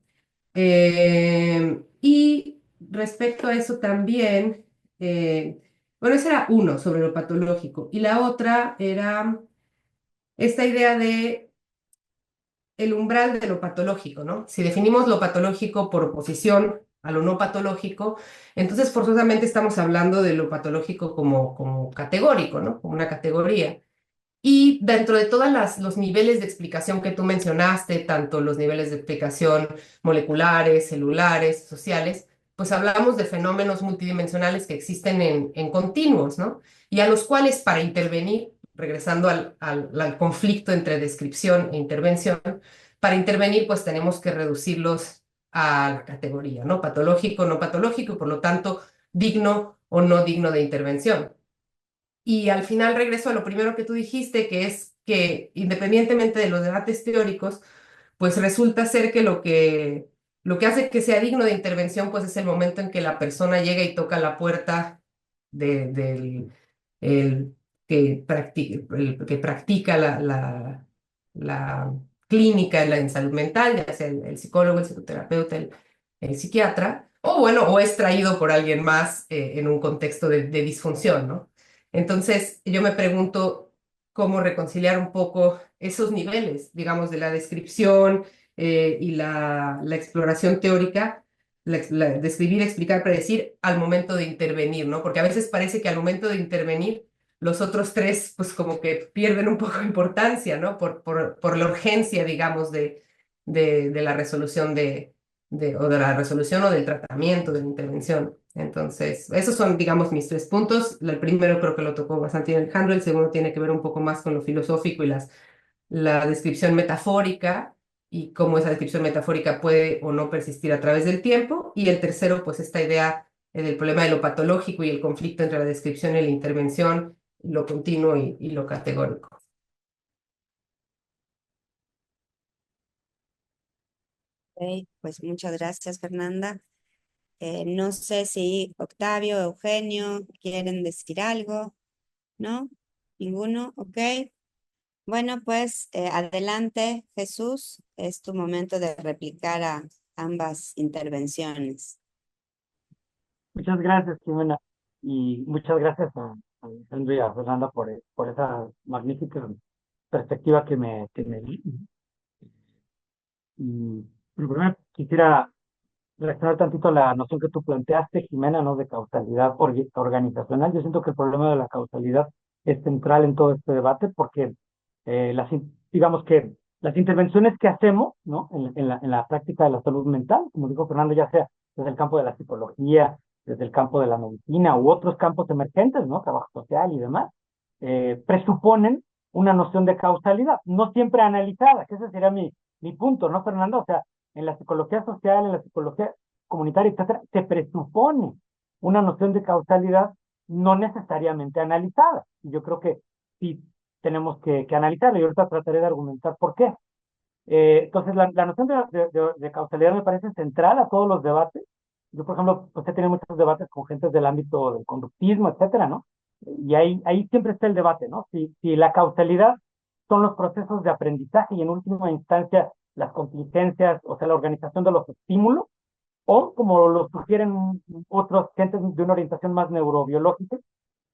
Y respecto a eso también, bueno, ese era uno sobre lo patológico. Y la otra era esta idea de el umbral de lo patológico, ¿no? Si definimos lo patológico por oposición a lo no patológico, entonces forzosamente estamos hablando de lo patológico como categórico, ¿no? Como una categoría. Y dentro de todos los niveles de explicación que tú mencionaste, tanto los niveles de explicación moleculares, celulares, sociales, pues hablamos de fenómenos multidimensionales que existen en continuos, ¿no? Y a los cuales para intervenir, regresando al conflicto entre descripción e intervención, para intervenir pues tenemos que reducirlos a la categoría, ¿no? Patológico, no patológico, y por lo tanto digno o no digno de intervención. Y al final regreso a lo primero que tú dijiste, que es que independientemente de los debates teóricos, pues resulta ser que lo que hace que sea digno de intervención, pues es el momento en que la persona llega y toca la puerta del el que practica la clínica en salud mental, ya sea el psicólogo, el psicoterapeuta, el psiquiatra, o bueno, o es traído por alguien más en un contexto de disfunción, ¿no? Entonces, yo me pregunto cómo reconciliar un poco esos niveles, digamos, de la descripción y la exploración teórica, describir, explicar, predecir al momento de intervenir, ¿no? Porque a veces parece que al momento de intervenir los otros tres, pues como que pierden un poco de importancia, ¿no? Por la urgencia, digamos, de la resolución o de la resolución o del tratamiento, de la intervención. Entonces, esos son, digamos, mis tres puntos. El primero creo que lo tocó bastante Alejandro, el segundo tiene que ver un poco más con lo filosófico y la descripción metafórica y cómo esa descripción metafórica puede o no persistir a través del tiempo. Y el tercero, pues esta idea del problema de lo patológico y el conflicto entre la descripción y la intervención, lo continuo y lo categórico. Ok, pues muchas gracias, Fernanda. No sé si Octavio, Eugenio quieren decir algo, ¿no? ¿Ninguno? Ok. Bueno, pues adelante, Jesús. Es tu momento de replicar a ambas intervenciones. Muchas gracias, Jimena, y muchas gracias a Alejandro y a Fernanda por esa magnífica perspectiva que me di. Y primero quisiera reaccionar tantito a la noción que tú planteaste, Jimena, ¿no? De causalidad organizacional. Yo siento que el problema de la causalidad es central en todo este debate porque digamos que las intervenciones que hacemos, ¿no? En la práctica de la salud mental, como dijo Fernando, ya sea desde el campo de la psicología, desde el campo de la medicina u otros campos emergentes, ¿no? Trabajo social y demás, presuponen una noción de causalidad, no siempre analizada, que ese sería mi punto, ¿no, Fernando? O sea, en la psicología social, en la psicología comunitaria, etcétera, se presupone una noción de causalidad no necesariamente analizada. Y yo creo que sí tenemos que analizarla y ahorita trataré de argumentar por qué. Entonces, la noción de causalidad me parece central a todos los debates. Yo, por ejemplo, pues he tenido muchos debates con gentes del ámbito del conductismo, etcétera, ¿no? Y ahí siempre está el debate, ¿no? Si la causalidad son los procesos de aprendizaje y en última instancia las contingencias, o sea, la organización de los estímulos, o como lo sugieren otros gentes de una orientación más neurobiológica,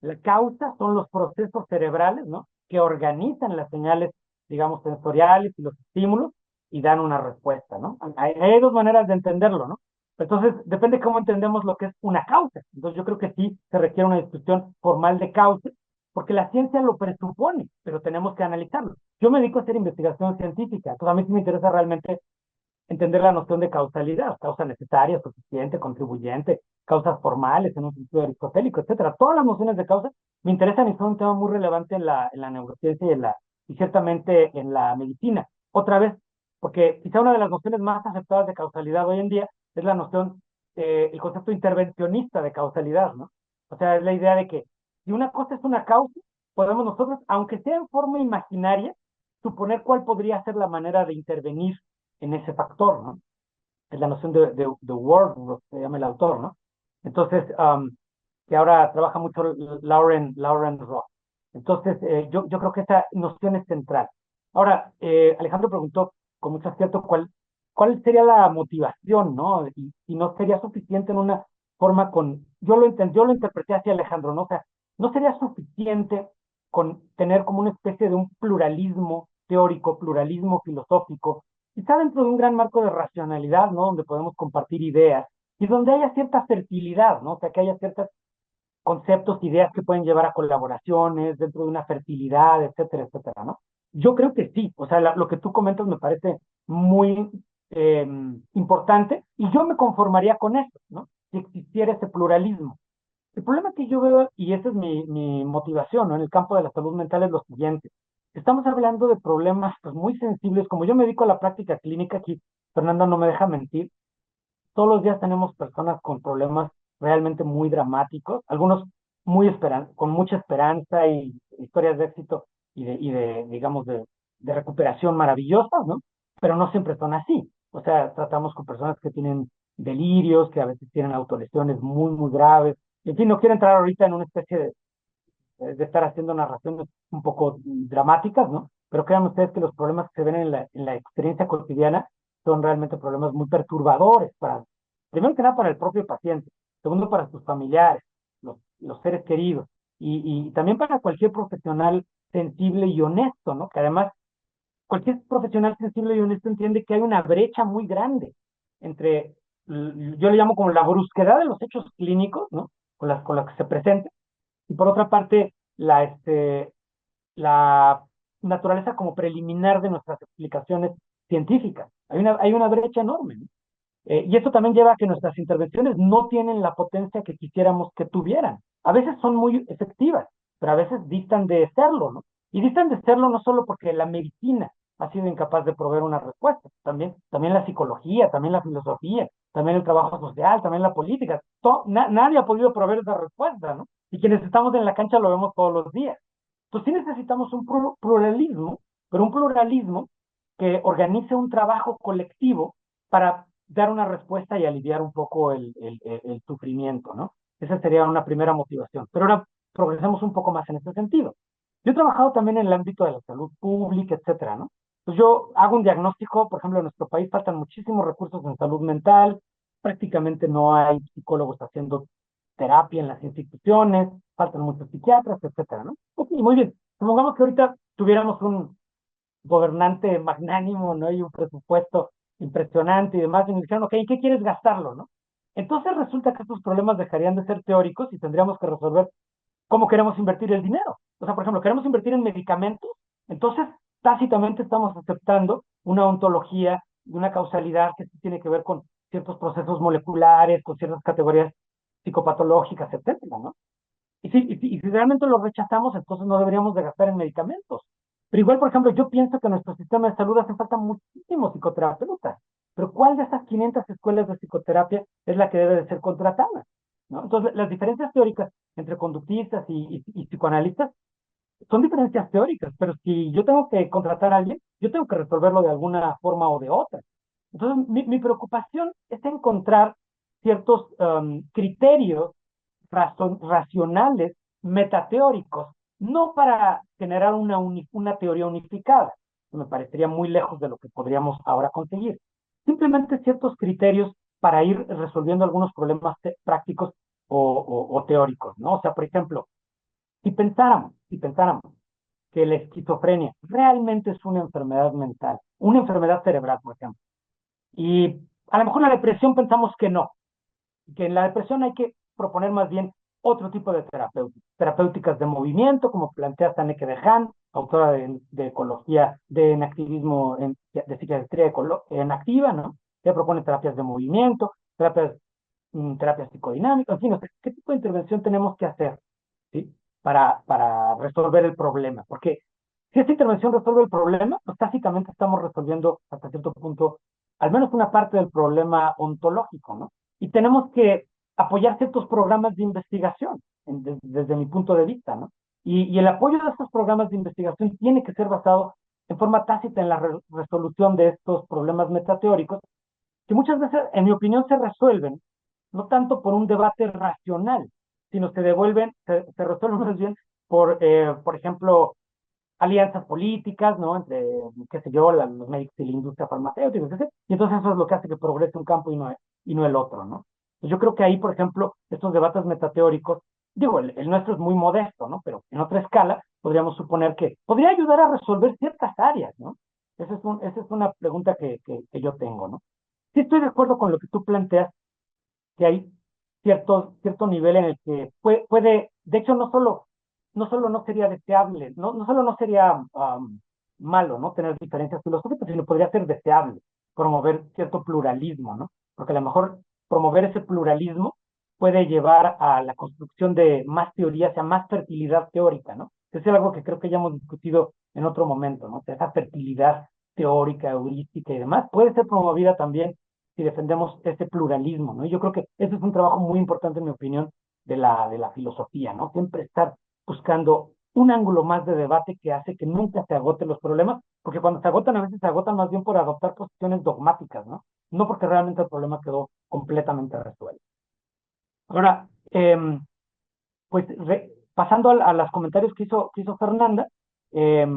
la causa son los procesos cerebrales, ¿no? Que organizan las señales, digamos, sensoriales y los estímulos y dan una respuesta, ¿no? Hay dos maneras de entenderlo, ¿no? Entonces, depende cómo entendemos lo que es una causa. Entonces, yo creo que sí se requiere una discusión formal de causa, porque la ciencia lo presupone, pero tenemos que analizarlo. Yo me dedico a hacer investigación científica, entonces a mí sí me interesa realmente entender la noción de causalidad, causa necesaria, suficiente, contribuyente, causas formales en un sentido aristotélico, etcétera. Todas las nociones de causa me interesan y son un tema muy relevante en la neurociencia y ciertamente en la medicina. Otra vez, porque quizá una de las nociones más aceptadas de causalidad hoy en día es la noción, el concepto intervencionista de causalidad, ¿no? O sea, es la idea de que si una cosa es una causa, podemos nosotros, aunque sea en forma imaginaria, suponer cuál podría ser la manera de intervenir en ese factor, ¿no? Es la noción de Word, lo que se llama el autor, ¿no? Entonces, que ahora trabaja mucho Lauren Roth. Entonces, yo creo que esa noción es central. Ahora, Alejandro preguntó con mucho acierto cuál sería la motivación, ¿no? Y no sería suficiente en una forma yo lo interpreté hacia Alejandro, ¿no? O sea, no sería suficiente con tener como una especie de un pluralismo teórico, pluralismo filosófico, quizá dentro de un gran marco de racionalidad, ¿no? Donde podemos compartir ideas y donde haya cierta fertilidad, ¿no? O sea, que haya ciertos conceptos, ideas que pueden llevar a colaboraciones dentro de una fertilidad, etcétera, etcétera, ¿no? Yo creo que sí, o sea, lo que tú comentas me parece muy eh, importante y yo me conformaría con eso, ¿no? Si existiera ese pluralismo. El problema que yo veo, y esa es mi motivación, ¿no? En el campo de la salud mental es lo siguiente. Estamos hablando de problemas pues, muy sensibles. Como yo me dedico a la práctica clínica, aquí Fernanda no me deja mentir, todos los días tenemos personas con problemas realmente muy dramáticos, algunos con mucha esperanza y historias de éxito digamos, de recuperación maravillosas, ¿no? Pero no siempre son así. O sea, tratamos con personas que tienen delirios, que a veces tienen autolesiones muy, muy graves. En fin, no quiero entrar ahorita en una especie de estar haciendo narraciones un poco dramáticas, ¿no? Pero créanme ustedes que los problemas que se ven en la experiencia cotidiana son realmente problemas muy perturbadores primero que nada para el propio paciente, segundo para sus familiares, los seres queridos, y también para cualquier profesional sensible y honesto, ¿no? Que además cualquier profesional sensible y honesto entiende que hay una brecha muy grande entre, yo le llamo como la brusquedad de los hechos clínicos, ¿no? Con las que se presentan, y por otra parte, la naturaleza como preliminar de nuestras explicaciones científicas. Hay una brecha enorme, ¿no? Y esto también lleva a que nuestras intervenciones no tienen la potencia que quisiéramos que tuvieran. A veces son muy efectivas, pero a veces distan de serlo, ¿no? Y distan de serlo no solo porque la medicina ha sido incapaz de proveer una respuesta, también la psicología, también la filosofía, también el trabajo social, también la política. Nadie ha podido proveer esa respuesta, ¿no? Y quienes estamos en la cancha lo vemos todos los días. Entonces sí necesitamos un pluralismo, pero un pluralismo que organice un trabajo colectivo para dar una respuesta y aliviar un poco el sufrimiento, ¿no? Esa sería una primera motivación. Pero ahora progresemos un poco más en este sentido. Yo he trabajado también en el ámbito de la salud pública, etcétera, ¿no? Pues yo hago un diagnóstico, por ejemplo, en nuestro país faltan muchísimos recursos en salud mental, prácticamente no hay psicólogos haciendo terapia en las instituciones, faltan muchos psiquiatras, etcétera, ¿no? Ok, muy bien. Supongamos que ahorita tuviéramos un gobernante magnánimo, ¿no? Y un presupuesto impresionante y demás, y nos dijeron, ok, ¿en qué quieres gastarlo, no? Entonces resulta que estos problemas dejarían de ser teóricos y tendríamos que resolver cómo queremos invertir el dinero. O sea, por ejemplo, queremos invertir en medicamentos, entonces tácitamente estamos aceptando una ontología y una causalidad que sí tiene que ver con ciertos procesos moleculares, con ciertas categorías psicopatológicas, etcétera, ¿no? Y si realmente lo rechazamos, entonces no deberíamos de gastar en medicamentos. Pero igual, por ejemplo, yo pienso que en nuestro sistema de salud hace falta muchísimos psicoterapeutas. Pero ¿cuál de esas 500 escuelas de psicoterapia es la que debe de ser contratada? ¿No? Entonces, las diferencias teóricas entre conductistas y psicoanalistas son diferencias teóricas, pero si yo tengo que contratar a alguien, yo tengo que resolverlo de alguna forma o de otra. Entonces, mi preocupación es encontrar ciertos criterios racionales, metateóricos, no para generar una teoría unificada, que me parecería muy lejos de lo que podríamos ahora conseguir. Simplemente ciertos criterios para ir resolviendo algunos problemas prácticos o teóricos, ¿no? O sea, por ejemplo, si pensáramos que la esquizofrenia realmente es una enfermedad mental, una enfermedad cerebral, por ejemplo, y a lo mejor la depresión pensamos que en la depresión hay que proponer más bien otro tipo de terapéuticas de movimiento, como plantea Saneke de Haan, autora de ecología, de enactivismo, de psiquiatría en activa, ¿no? Que propone terapias de movimiento, terapias psicodinámicas, en fin, no sé, ¿qué tipo de intervención tenemos que hacer, ¿sí? Para resolver el problema? Porque si esta intervención resuelve el problema, pues tácitamente estamos resolviendo hasta cierto punto al menos una parte del problema ontológico, ¿no? Y tenemos que apoyar ciertos programas de investigación, desde mi punto de vista, ¿no? Y el apoyo de estos programas de investigación tiene que ser basado en forma tácita en la resolución de estos problemas metateóricos, que muchas veces, en mi opinión, se resuelven no tanto por un debate racional, sino se resuelven más bien por ejemplo, alianzas políticas, ¿no? Entre, qué sé yo, los médicos y la industria farmacéutica, etc. Y entonces eso es lo que hace que progrese un campo y no el otro, ¿no? Pues yo creo que ahí, por ejemplo, estos debates metateóricos, digo, el nuestro es muy modesto, ¿no? Pero en otra escala podríamos suponer que podría ayudar a resolver ciertas áreas, ¿no? Esa es una pregunta que yo tengo, ¿no? Sí estoy de acuerdo con lo que tú planteas, que hay cierto nivel en el que puede, de hecho, no solo no sería deseable, no solo no sería malo, ¿no? Tener diferencias filosóficas, sino podría ser deseable promover cierto pluralismo, ¿no? Porque a lo mejor promover ese pluralismo puede llevar a la construcción de más teorías, a más fertilidad teórica, ¿no? Eso es algo que creo que ya hemos discutido en otro momento, ¿no? Que esa fertilidad teórica, heurística y demás puede ser promovida también si defendemos ese pluralismo, ¿no? Y yo creo que ese es un trabajo muy importante, en mi opinión, de la filosofía, ¿no? Siempre estar buscando un ángulo más de debate que hace que nunca se agoten los problemas, porque cuando se agotan, a veces se agotan más bien por adoptar posiciones dogmáticas, ¿no? No porque realmente el problema quedó completamente resuelto. Ahora, pues pasando a los comentarios que hizo Fernanda, eh,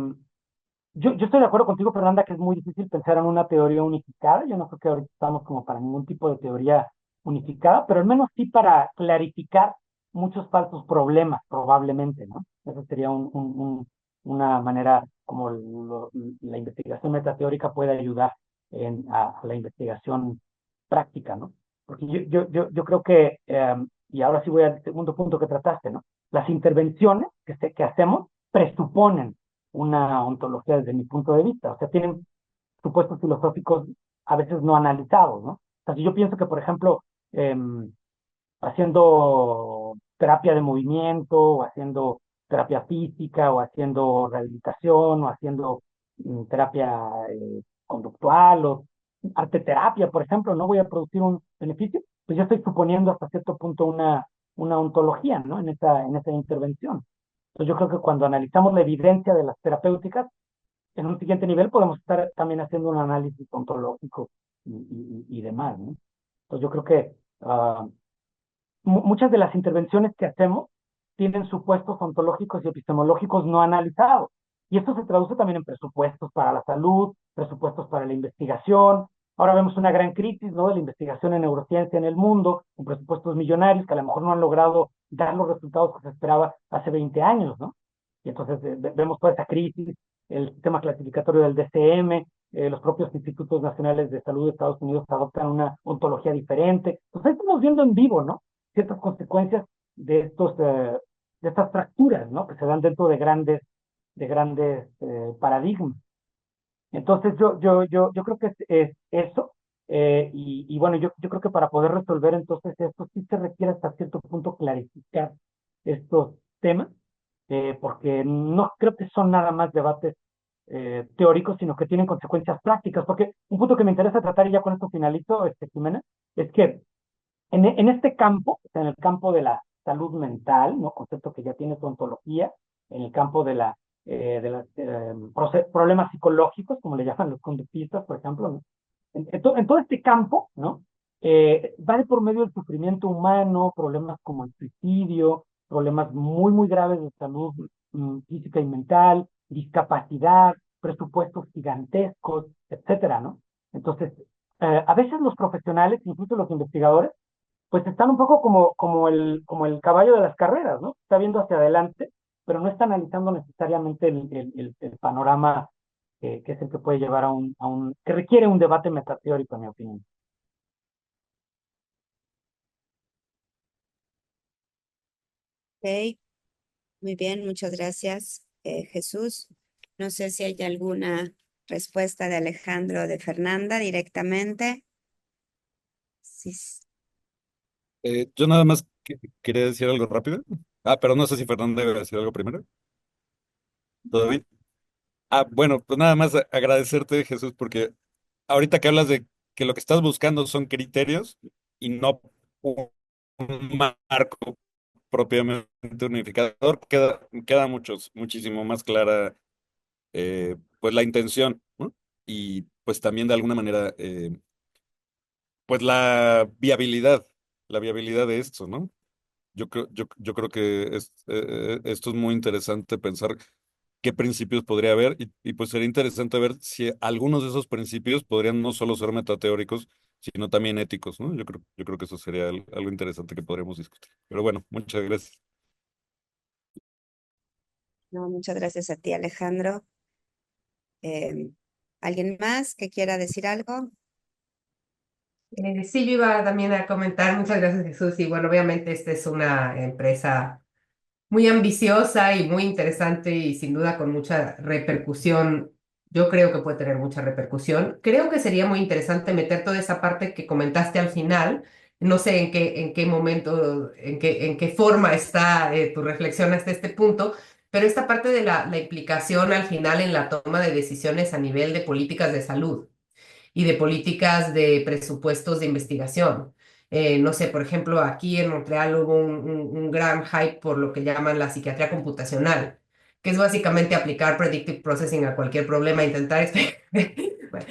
yo estoy de acuerdo contigo, Fernanda, que es muy difícil pensar en una teoría unificada. Yo no creo que ahorita estamos como para ningún tipo de teoría unificada, pero al menos sí para clarificar muchos falsos problemas, probablemente, ¿no? Esa sería una manera como la investigación metateórica puede ayudar a la investigación práctica, ¿no? Porque yo creo que, y ahora sí voy al segundo punto que trataste, ¿no? Las intervenciones que hacemos presuponen una ontología desde mi punto de vista, o sea, tienen supuestos filosóficos a veces no analizados, ¿no? O sea, si yo pienso que, por ejemplo, eh, haciendo terapia de movimiento, o haciendo terapia física, o haciendo rehabilitación, o haciendo terapia conductual, o arte terapia, por ejemplo, no voy a producir un beneficio, pues yo estoy suponiendo hasta cierto punto una ontología, ¿no? En esa intervención. Entonces yo creo que cuando analizamos la evidencia de las terapéuticas, en un siguiente nivel podemos estar también haciendo un análisis ontológico y demás, ¿no? Entonces yo creo que muchas de las intervenciones que hacemos tienen supuestos ontológicos y epistemológicos no analizados. Y esto se traduce también en presupuestos para la salud, presupuestos para la investigación. Ahora vemos una gran crisis, ¿no? De la investigación en neurociencia en el mundo, con presupuestos millonarios que a lo mejor no han logrado dar los resultados que se esperaba hace 20 años, ¿no? Y entonces vemos toda esa crisis, el sistema clasificatorio del DCM, los propios institutos nacionales de salud de Estados Unidos adoptan una ontología diferente. Entonces estamos viendo en vivo, ¿no? Ciertas consecuencias de de estas fracturas, ¿no? Que se dan dentro de grandes paradigmas. Entonces yo creo que es eso. Y bueno, yo creo que para poder resolver entonces esto sí se requiere hasta cierto punto clarificar estos temas, porque no creo que son nada más debates teóricos, sino que tienen consecuencias prácticas, porque un punto que me interesa tratar, y ya con esto finalizo, Jimena, es que en este campo, o sea, en el campo de la salud mental, ¿no? Concepto que ya tiene su ontología, en el campo de los problemas psicológicos, como le llaman los conductistas, por ejemplo, ¿no? En todo este campo, ¿no? Va de por medio del sufrimiento humano, problemas como el suicidio, problemas muy graves de salud física y mental, discapacidad, presupuestos gigantescos, etcétera, ¿no? Entonces, a veces los profesionales, incluso los investigadores, pues están un poco como el caballo de las carreras, ¿no? Está viendo hacia adelante, pero no está analizando necesariamente el panorama que es el que puede llevar que requiere un debate metateórico, en mi opinión. Ok, muy bien, muchas gracias, Jesús. No sé si hay alguna respuesta de Alejandro o de Fernanda directamente. Sí, Yo nada más quería decir algo rápido. Ah, pero no sé si Fernando debe decir algo primero. ¿Todo bien? Ah, bueno, pues nada más agradecerte, Jesús, porque ahorita que hablas de que lo que estás buscando son criterios y no un marco propiamente unificador, queda muchísimo más clara pues la intención, ¿no? Y pues también de alguna manera pues la viabilidad de esto, ¿no? Yo creo que esto es muy interesante pensar qué principios podría haber y pues sería interesante ver si algunos de esos principios podrían no solo ser metateóricos, sino también éticos, ¿no? Yo creo que eso sería algo interesante que podríamos discutir. Pero bueno, muchas gracias. No, muchas gracias a ti, Alejandro. Eh, ¿Alguien más que quiera decir algo? Sí, yo iba también a comentar, muchas gracias Jesús, y bueno, obviamente esta es una empresa muy ambiciosa y muy interesante y sin duda con mucha repercusión. Yo creo que puede tener mucha repercusión. Creo que sería muy interesante meter toda esa parte que comentaste al final. No sé en qué momento, en qué forma está tu reflexión hasta este punto, pero esta parte de la implicación al final en la toma de decisiones a nivel de políticas de salud y de políticas de presupuestos de investigación. No sé, por ejemplo, aquí en Montreal hubo un gran hype por lo que llaman la psiquiatría computacional, que es básicamente aplicar predictive processing a cualquier problema, intentar... Bueno,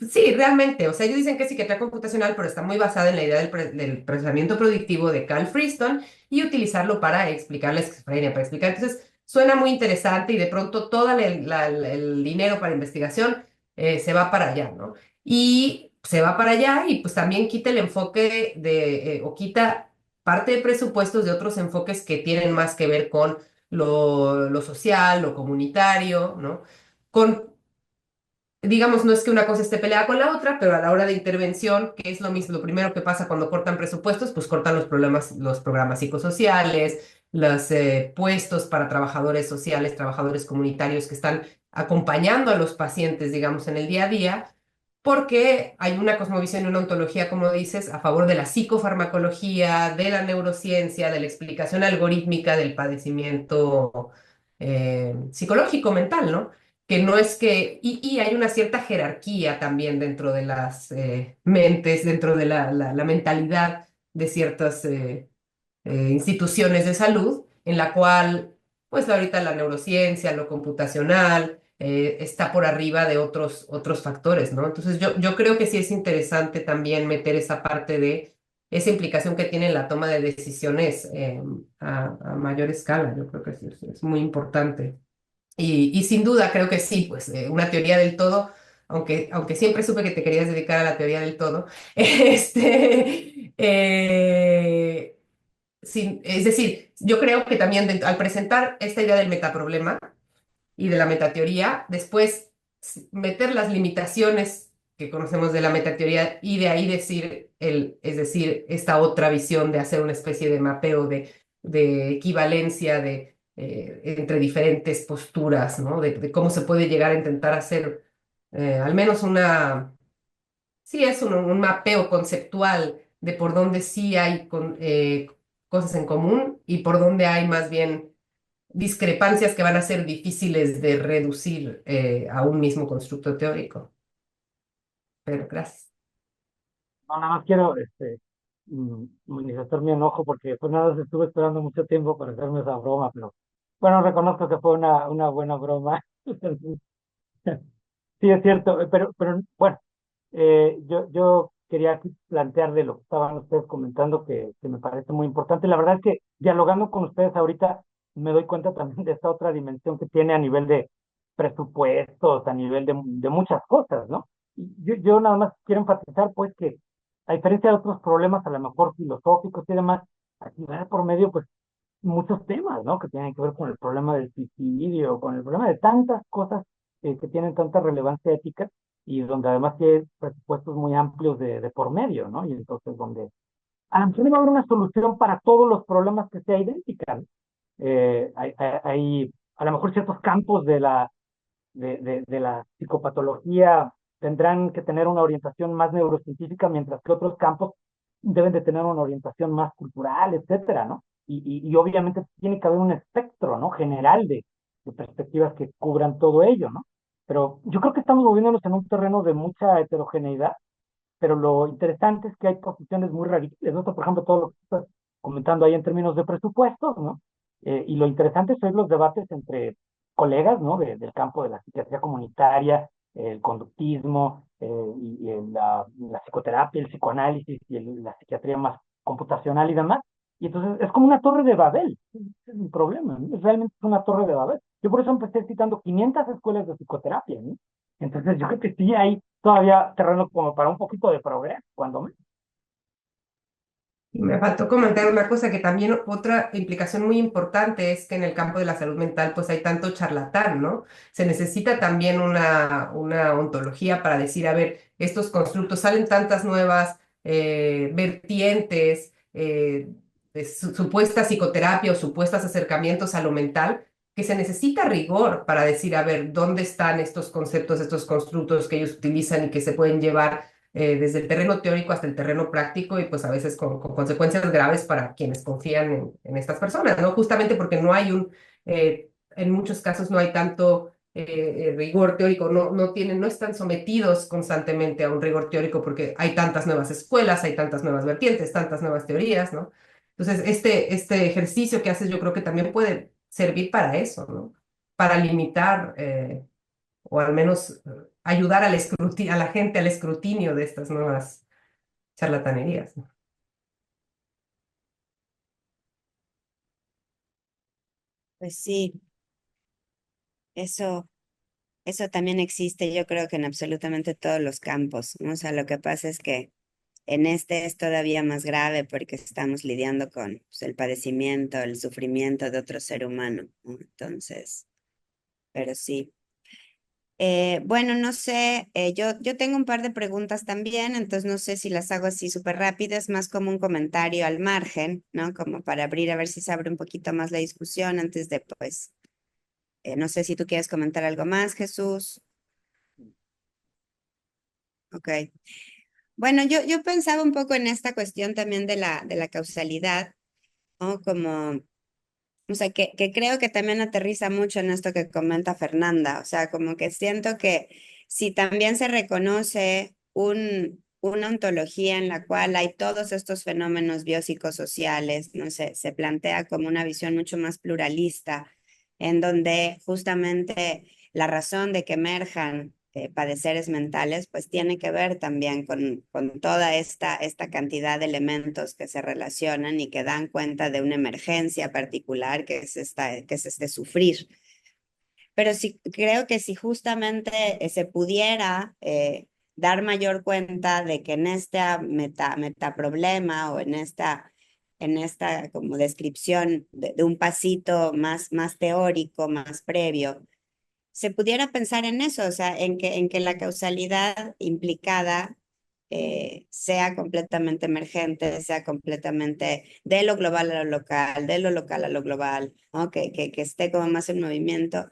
sí, realmente, o sea, ellos dicen que es psiquiatría computacional, pero está muy basada en la idea del procesamiento predictivo de Carl Friston y utilizarlo para explicar la esquizofrenia, para explicar. Entonces, suena muy interesante y de pronto todo el dinero para investigación se va para allá, ¿no? Y se va para allá y pues también quita el enfoque o quita parte de presupuestos de otros enfoques que tienen más que ver con lo social, lo comunitario, ¿no? Con, digamos, no es que una cosa esté peleada con la otra, pero a la hora de intervención, que es lo mismo, lo primero que pasa cuando cortan presupuestos, pues cortan los problemas, los programas psicosociales, los puestos para trabajadores sociales, trabajadores comunitarios que están acompañando a los pacientes, digamos, en el día a día, porque hay una cosmovisión y una ontología, como dices, a favor de la psicofarmacología, de la neurociencia, de la explicación algorítmica del padecimiento psicológico, mental, ¿no? Que no es que, y hay una cierta jerarquía también dentro de las mentes, dentro de la mentalidad de ciertas instituciones de salud, en la cual, pues ahorita la neurociencia, lo computacional, está por arriba de otros factores, ¿no? Entonces yo creo que sí es interesante también meter esa parte de esa implicación que tiene en la toma de decisiones a mayor escala. Yo creo que sí, es muy importante. Y sin duda creo que sí, pues una teoría del todo, aunque siempre supe que te querías dedicar a la teoría del todo, sí, es decir, yo creo que también al presentar esta idea del metaproblema y de la metateoría, después meter las limitaciones que conocemos de la metateoría y de ahí decir, es decir, esta otra visión de hacer una especie de mapeo de equivalencia entre diferentes posturas, ¿no? De cómo se puede llegar a intentar hacer al menos sí es un mapeo conceptual de por dónde sí hay cosas en común y por dónde hay más bien discrepancias que van a ser difíciles de reducir a un mismo constructo teórico. Pero gracias. No, nada más quiero manifestar mi enojo porque pues nada, estuve esperando mucho tiempo para hacerme esa broma, pero bueno, reconozco que fue una buena broma. Sí, es cierto, pero bueno, yo quería aquí plantear de lo que estaban ustedes comentando que me parece muy importante. La verdad es que dialogando con ustedes ahorita me doy cuenta también de esta otra dimensión que tiene a nivel de presupuestos, a nivel de muchas cosas, ¿no? Y yo nada más quiero enfatizar pues que a diferencia de otros problemas a lo mejor filosóficos y demás, aquí va por medio pues muchos temas, ¿no? Que tienen que ver con el problema del suicidio, con el problema de tantas cosas que tienen tanta relevancia ética y donde además tiene presupuestos muy amplios de por medio, ¿no? Y entonces donde a lo mejor no va a haber una solución para todos los problemas que sea idéntica, ¿no? Hay a lo mejor ciertos campos de la psicopatología tendrán que tener una orientación más neurocientífica, mientras que otros campos deben de tener una orientación más cultural, etcétera, ¿no? Y obviamente tiene que haber un espectro, ¿no? General de perspectivas que cubran todo ello, ¿no? Pero yo creo que estamos moviéndonos en un terreno de mucha heterogeneidad, pero lo interesante es que hay posiciones muy radicales, ¿no? Por ejemplo, todo lo que estás comentando ahí en términos de presupuestos, ¿no? Y lo interesante es ver los debates entre colegas, ¿no? Del campo de la psiquiatría comunitaria, el conductismo, la psicoterapia, el psicoanálisis y la psiquiatría más computacional y demás, Y entonces es como una torre de Babel. Ese es mi problema, ¿no? Realmente es una torre de Babel. Yo por eso empecé citando 500 escuelas de psicoterapia, ¿no? Entonces yo creo que sí hay todavía terreno como para un poquito de progreso, cuando menos. Y me faltó comentar una cosa que también otra implicación muy importante es que en el campo de la salud mental pues hay tanto charlatán, ¿no? Se necesita también una ontología para decir, a ver, estos constructos, salen tantas nuevas vertientes, de supuesta psicoterapia o supuestos acercamientos a lo mental, que se necesita rigor para decir, a ver, ¿dónde están estos conceptos, estos constructos que ellos utilizan y que se pueden llevar desde el terreno teórico hasta el terreno práctico y pues a veces con consecuencias graves para quienes confían en estas personas, ¿no? Justamente porque no hay en muchos casos no hay tanto rigor teórico, no están sometidos constantemente a un rigor teórico porque hay tantas nuevas escuelas, hay tantas nuevas vertientes, tantas nuevas teorías, ¿no? Entonces, este ejercicio que haces yo creo que también puede servir para eso, ¿no? Para limitar o al menos ayudar a la gente al escrutinio de estas nuevas charlatanerías, ¿no? Pues sí, eso, eso también existe, yo creo que en absolutamente todos los campos, ¿no? O sea, lo que pasa es que en este es todavía más grave porque estamos lidiando con pues, el padecimiento, el sufrimiento de otro ser humano, ¿no? Entonces, pero sí. Bueno, no sé, yo tengo un par de preguntas también, entonces no sé si las hago así súper rápidas, más como un comentario al margen, ¿no? Como para abrir a ver si se abre un poquito más la discusión antes de, pues, no sé si tú quieres comentar algo más, Jesús. Ok. Bueno, yo pensaba un poco en esta cuestión también de la causalidad, ¿no? Como, o sea, que creo que también aterriza mucho en esto que comenta Fernanda, o sea, como que siento que si también se reconoce una ontología en la cual hay todos estos fenómenos biopsicosociales, no sé, se plantea como una visión mucho más pluralista, en donde justamente la razón de que emerjan padeceres mentales, pues tiene que ver también con toda esta cantidad de elementos que se relacionan y que dan cuenta de una emergencia particular que es este sufrir. Pero sí, creo que si justamente se pudiera dar mayor cuenta de que en este metaproblema o en esta como descripción de un pasito más teórico, más previo, se pudiera pensar en eso, o sea, en que la causalidad implicada sea completamente emergente, sea completamente de lo global a lo local, de lo local a lo global, ¿no? Que esté como más en movimiento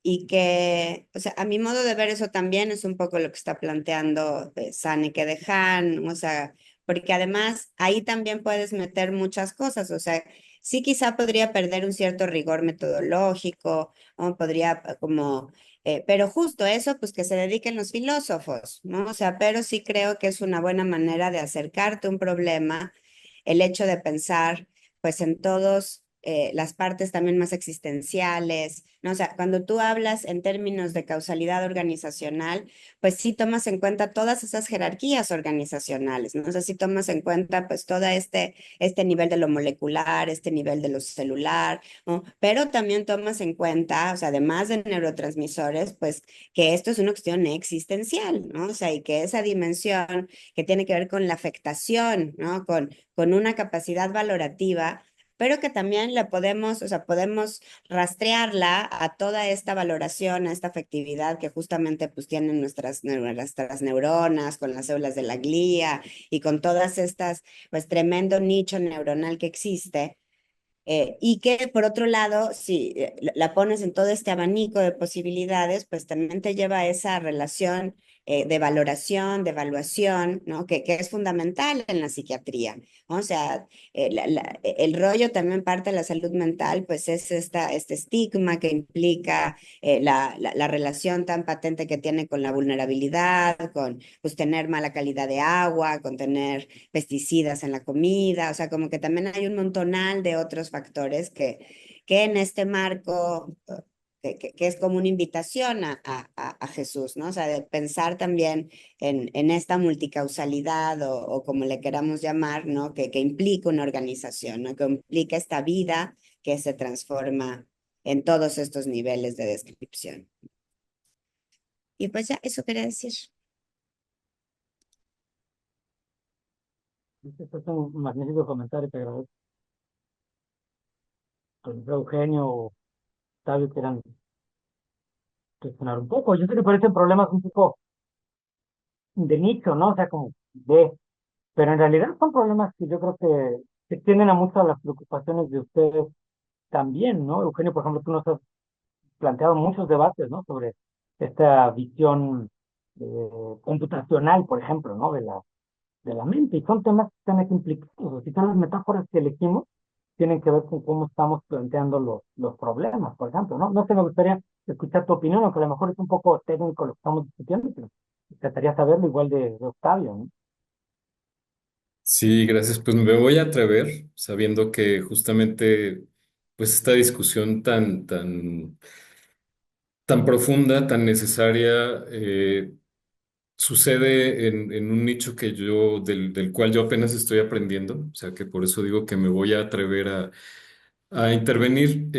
y que, o sea, a mi modo de ver eso también es un poco lo que está planteando Sanneke de Hahn, o sea, porque además ahí también puedes meter muchas cosas, o sea, sí quizá podría perder un cierto rigor metodológico, o podría como, pero justo eso, pues que se dediquen los filósofos, ¿no? O sea, pero sí creo que es una buena manera de acercarte a un problema, el hecho de pensar, pues en todos las partes también más existenciales, ¿no? O sea, cuando tú hablas en términos de causalidad organizacional, pues sí tomas en cuenta todas esas jerarquías organizacionales, ¿no? O sea, sí tomas en cuenta pues todo este nivel de lo molecular, este nivel de lo celular, ¿no? Pero también tomas en cuenta, o sea, además de neurotransmisores, pues que esto es una cuestión existencial, ¿no? O sea, y que esa dimensión que tiene que ver con la afectación, ¿no? Con una capacidad valorativa, pero que también la podemos, o sea, podemos rastrearla a toda esta valoración, a esta afectividad que justamente pues tienen nuestras neuronas, con las células de la glía y con todas estas, pues tremendo nicho neuronal que existe. Y que por otro lado, si la pones en todo este abanico de posibilidades, pues también te lleva a esa relación de valoración, de evaluación, ¿no? Que es fundamental en la psiquiatría, ¿no? O sea, el rollo también parte de la salud mental, pues es este estigma que implica la relación tan patente que tiene con la vulnerabilidad, con pues tener mala calidad de agua, con tener pesticidas en la comida, o sea, como que también hay un montonal de otros factores que en este marco que es como una invitación a Jesús, ¿no? O sea, de pensar también en esta multicausalidad o como le queramos llamar, ¿no? Que implica una organización, ¿no? Que implica esta vida que se transforma en todos estos niveles de descripción. Y pues ya, eso quería decir. Este es un magnífico comentario, te agradezco. Pues, Eugenio o Octavio quieran cuestionar un poco. Yo sé que parecen problemas un poco de nicho, ¿no? O sea, como de, pero en realidad son problemas que yo creo que se tienden a muchas de las preocupaciones de ustedes también, ¿no? Eugenio, por ejemplo, tú nos has planteado muchos debates, ¿no? Sobre esta visión computacional, por ejemplo, ¿no? De la mente, y son temas que están aquí implicados. O sea, quizás las metáforas que elegimos tienen que ver con cómo estamos planteando los problemas, por ejemplo, ¿no? No sé, me gustaría escuchar tu opinión, aunque a lo mejor es un poco técnico lo que estamos discutiendo, pero me encantaría saberlo igual de Octavio, ¿no? Sí, gracias. Pues me voy a atrever, sabiendo que justamente, pues esta discusión tan profunda, tan necesaria, sucede en un nicho del cual yo apenas estoy aprendiendo. O sea que por eso digo que me voy a atrever a intervenir.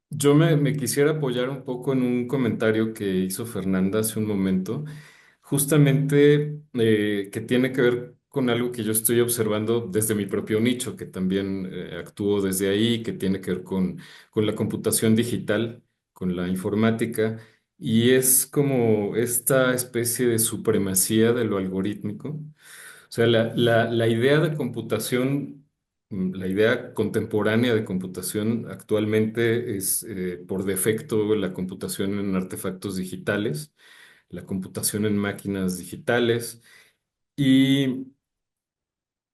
Yo me quisiera apoyar un poco en un comentario que hizo Fernanda hace un momento, justamente que tiene que ver con algo que yo estoy observando desde mi propio nicho, que también actúo desde ahí, que tiene que ver con la computación digital, con la informática, y es como esta especie de supremacía de lo algorítmico. O sea, la idea de computación, la idea contemporánea de computación actualmente es por defecto la computación en artefactos digitales, la computación en máquinas digitales, y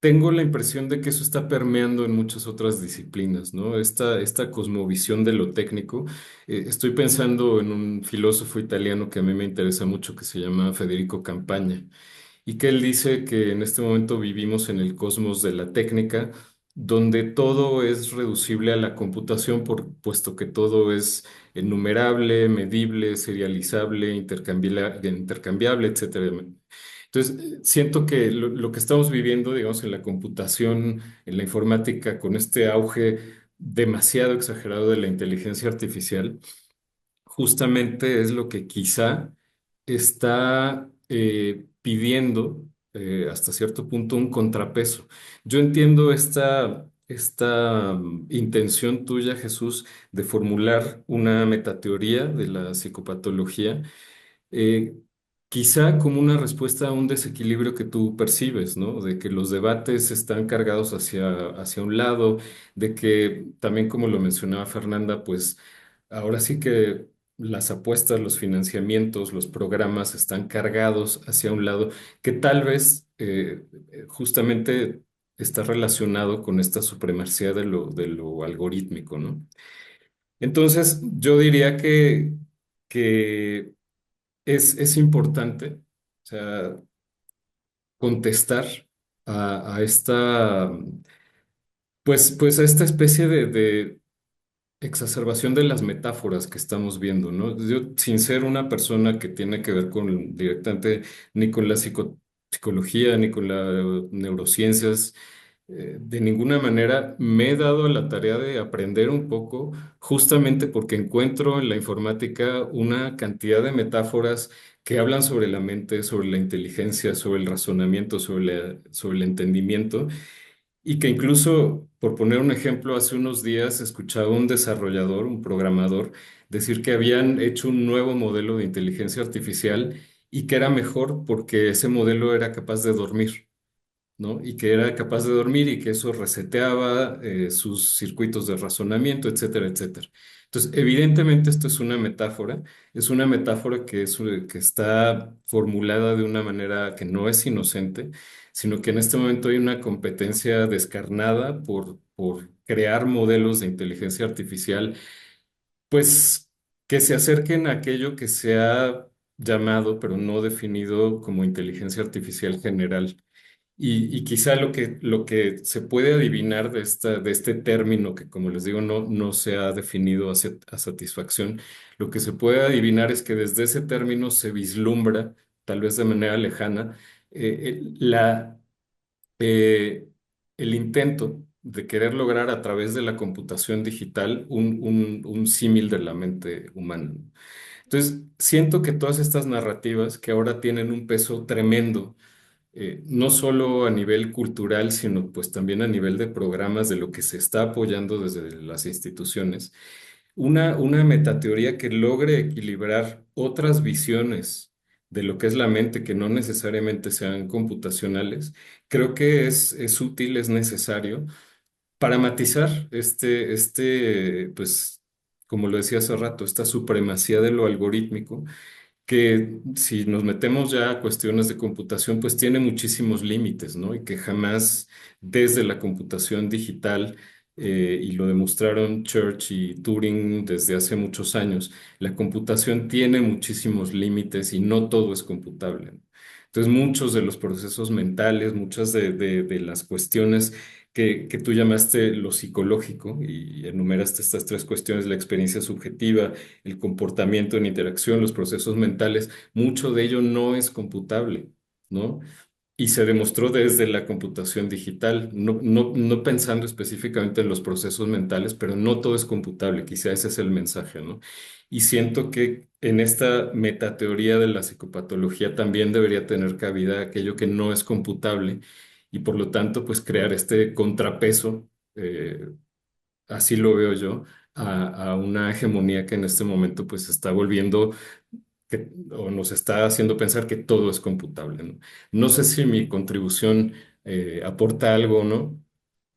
tengo la impresión de que eso está permeando en muchas otras disciplinas, ¿no? Esta cosmovisión de lo técnico. Estoy pensando en un filósofo italiano que a mí me interesa mucho, que se llama Federico Campagna, y que él dice que en este momento vivimos en el cosmos de la técnica, donde todo es reducible a la computación, puesto que todo es enumerable, medible, serializable, intercambiable, etcétera. Entonces, siento que lo que estamos viviendo, digamos, en la computación, en la informática, con este auge demasiado exagerado de la inteligencia artificial, justamente es lo que quizá está pidiendo hasta cierto punto un contrapeso. Yo entiendo esta intención tuya, Jesús, de formular una metateoría de la psicopatología, eh, quizá como una respuesta a un desequilibrio que tú percibes, ¿no? De que los debates están cargados hacia un lado, de que también como lo mencionaba Fernanda, pues ahora sí que las apuestas, los financiamientos, los programas están cargados hacia un lado que tal vez justamente está relacionado con esta supremacía de lo algorítmico, ¿no? Entonces, yo diría que es importante, o sea, contestar a esta, pues a esta especie de exacerbación de las metáforas que estamos viendo, ¿no? Yo, sin ser una persona que tiene que ver con directamente ni con la psicología ni con las neurociencias, de ninguna manera me he dado a la tarea de aprender un poco, justamente porque encuentro en la informática una cantidad de metáforas que hablan sobre la mente, sobre la inteligencia, sobre el razonamiento, sobre el entendimiento, y que incluso, por poner un ejemplo, hace unos días escuchaba un desarrollador, un programador, decir que habían hecho un nuevo modelo de inteligencia artificial y que era mejor porque ese modelo era capaz de dormir, ¿no? Y que era capaz de dormir y que eso reseteaba sus circuitos de razonamiento, etcétera, etcétera. Entonces, evidentemente esto es una metáfora que está formulada de una manera que no es inocente, sino que en este momento hay una competencia descarnada por crear modelos de inteligencia artificial, pues que se acerquen a aquello que se ha llamado, pero no definido como inteligencia artificial general. Y quizá lo que se puede adivinar de este término, que como les digo, no se ha definido a satisfacción, lo que se puede adivinar es que desde ese término se vislumbra, tal vez de manera lejana, eh, el intento de querer lograr a través de la computación digital un símil de la mente humana. Entonces, siento que todas estas narrativas que ahora tienen un peso tremendo, no solo a nivel cultural, sino pues también a nivel de programas de lo que se está apoyando desde las instituciones, una metateoría que logre equilibrar otras visiones de lo que es la mente, que no necesariamente sean computacionales, creo que es útil, es necesario para matizar pues, como lo decía hace rato, esta supremacía de lo algorítmico que si nos metemos ya a cuestiones de computación, pues tiene muchísimos límites, ¿no? Y que jamás desde la computación digital, y lo demostraron Church y Turing desde hace muchos años, la computación tiene muchísimos límites y no todo es computable, ¿no? Entonces, muchos de los procesos mentales, muchas de las cuestiones que tú llamaste lo psicológico y enumeraste estas tres cuestiones, la experiencia subjetiva, el comportamiento en interacción, los procesos mentales, mucho de ello no es computable, ¿no? Y se demostró desde la computación digital, no pensando específicamente en los procesos mentales, pero no todo es computable, quizá ese es el mensaje, ¿no? Y siento que en esta metateoría de la psicopatología también debería tener cabida aquello que no es computable y por lo tanto, pues crear este contrapeso, así lo veo yo, a una hegemonía que en este momento pues se está volviendo o nos está haciendo pensar que todo es computable, ¿no? No sé si mi contribución aporta algo o no,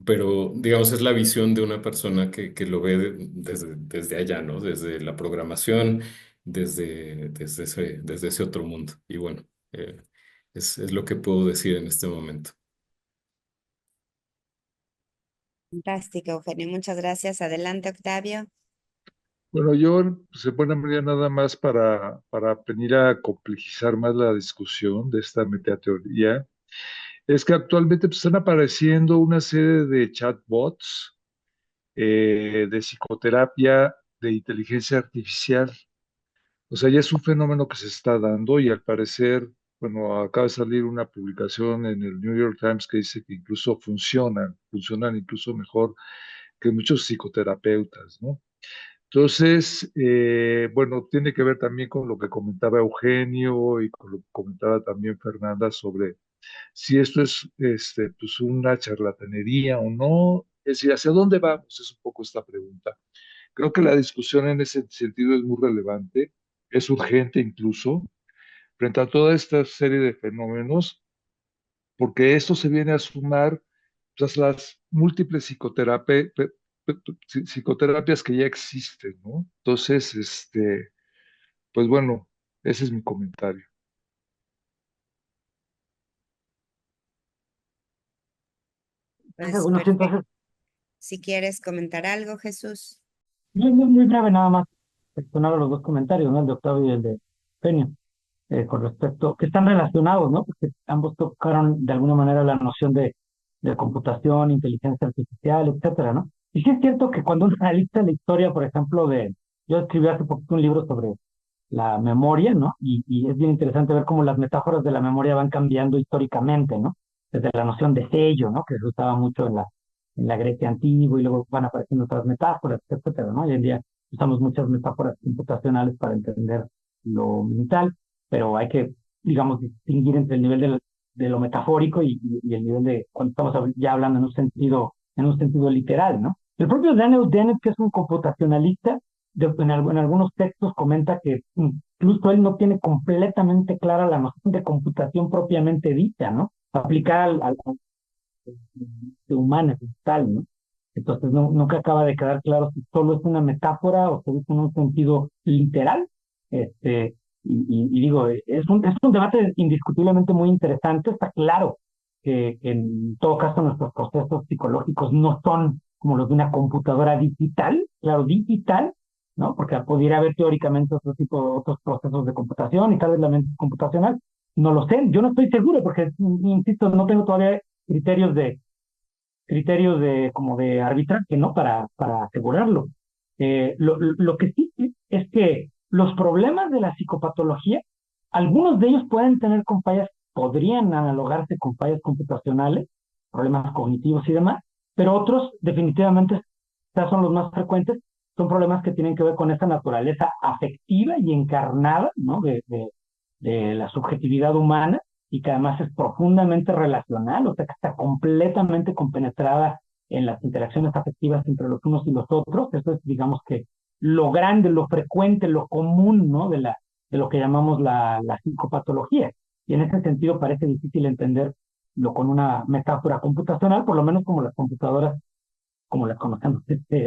pero digamos es la visión de una persona que lo ve desde allá, ¿no? Desde la programación, desde ese otro mundo. Y bueno, es lo que puedo decir en este momento. Fantástico, Eugenio. Muchas gracias. Adelante, Octavio. Bueno, yo, pues, en buena medida nada más para venir a complejizar más la discusión de esta metateoría, es que actualmente pues, están apareciendo una serie de chatbots, de psicoterapia, de inteligencia artificial. O sea, ya es un fenómeno que se está dando y al parecer, bueno, acaba de salir una publicación en el New York Times que dice que incluso funcionan incluso mejor que muchos psicoterapeutas, ¿no? Entonces, bueno, tiene que ver también con lo que comentaba Eugenio y con lo que comentaba también Fernanda sobre si esto es pues una charlatanería o no. Es decir, ¿hacia dónde vamos? Es un poco esta pregunta. Creo que la discusión en ese sentido es muy relevante, es urgente incluso, frente a toda esta serie de fenómenos, porque esto se viene a sumar pues, las múltiples psicoterapias que ya existen, ¿no? Entonces, pues bueno, ese es mi comentario. Pues Bueno, sí, perfecto. entonces, Si quieres comentar algo, Jesús. muy breve nada más, exponer los dos comentarios, ¿no? El de Octavio y el de Penio, con respecto, que están relacionados, ¿no? Porque ambos tocaron de alguna manera la noción de computación, inteligencia artificial, etcétera, ¿no? Y sí es cierto que cuando uno analiza la historia, por ejemplo, yo escribí hace poquito un libro sobre la memoria, ¿no? Y es bien interesante ver cómo las metáforas de la memoria van cambiando históricamente, ¿no? Desde la noción de sello, ¿no? Que se usaba mucho en la Grecia antigua y luego van apareciendo otras metáforas, etcétera, ¿no? Hoy en día usamos muchas metáforas computacionales para entender lo mental, pero hay que, digamos, distinguir entre el nivel de lo metafórico y el nivel de cuando estamos ya hablando en un sentido literal, ¿no? El propio Daniel Dennett, que es un computacionalista, en algunos textos comenta que incluso él no tiene completamente clara la noción de computación propiamente dicha, ¿no? Aplicada al de humana, como tal, ¿no? Entonces nunca acaba de quedar claro si solo es una metáfora o se usa en un sentido literal. Y digo, es un debate indiscutiblemente muy interesante. Está claro que en todo caso nuestros procesos psicológicos no son como los de una computadora digital, claro, digital, ¿no? Porque pudiera haber teóricamente otro tipo, otros procesos de computación y tal vez la mente es computacional, No lo sé, yo no estoy seguro porque, insisto, no tengo todavía criterios de como de arbitraje, ¿no? Para asegurarlo. Lo que sí es que los problemas de la psicopatología, algunos de ellos pueden tener con fallas, podrían analogarse con fallas computacionales, problemas cognitivos y demás, pero otros definitivamente, quizás son los más frecuentes, son problemas que tienen que ver con esa naturaleza afectiva y encarnada, ¿no? De la subjetividad humana y que además es profundamente relacional, o sea, que está completamente compenetrada en las interacciones afectivas entre los unos y los otros. Eso es, digamos que, lo grande, lo frecuente, lo común, ¿no? De lo que llamamos la psicopatología. Y en ese sentido parece difícil entenderlo con una metáfora computacional, por lo menos como las computadoras, como las conocemos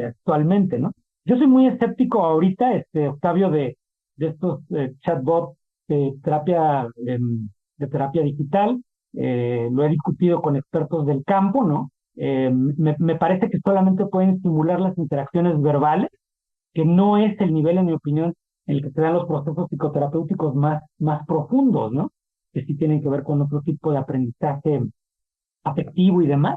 actualmente, ¿no? Yo soy muy escéptico ahorita, Octavio, de estos chatbots de terapia, de terapia digital. Lo he discutido con expertos del campo, ¿no? Me parece que solamente pueden simular las interacciones verbales, que no es el nivel, en mi opinión, en el que se dan los procesos psicoterapéuticos más profundos, ¿no? Que sí tienen que ver con otro tipo de aprendizaje afectivo y demás.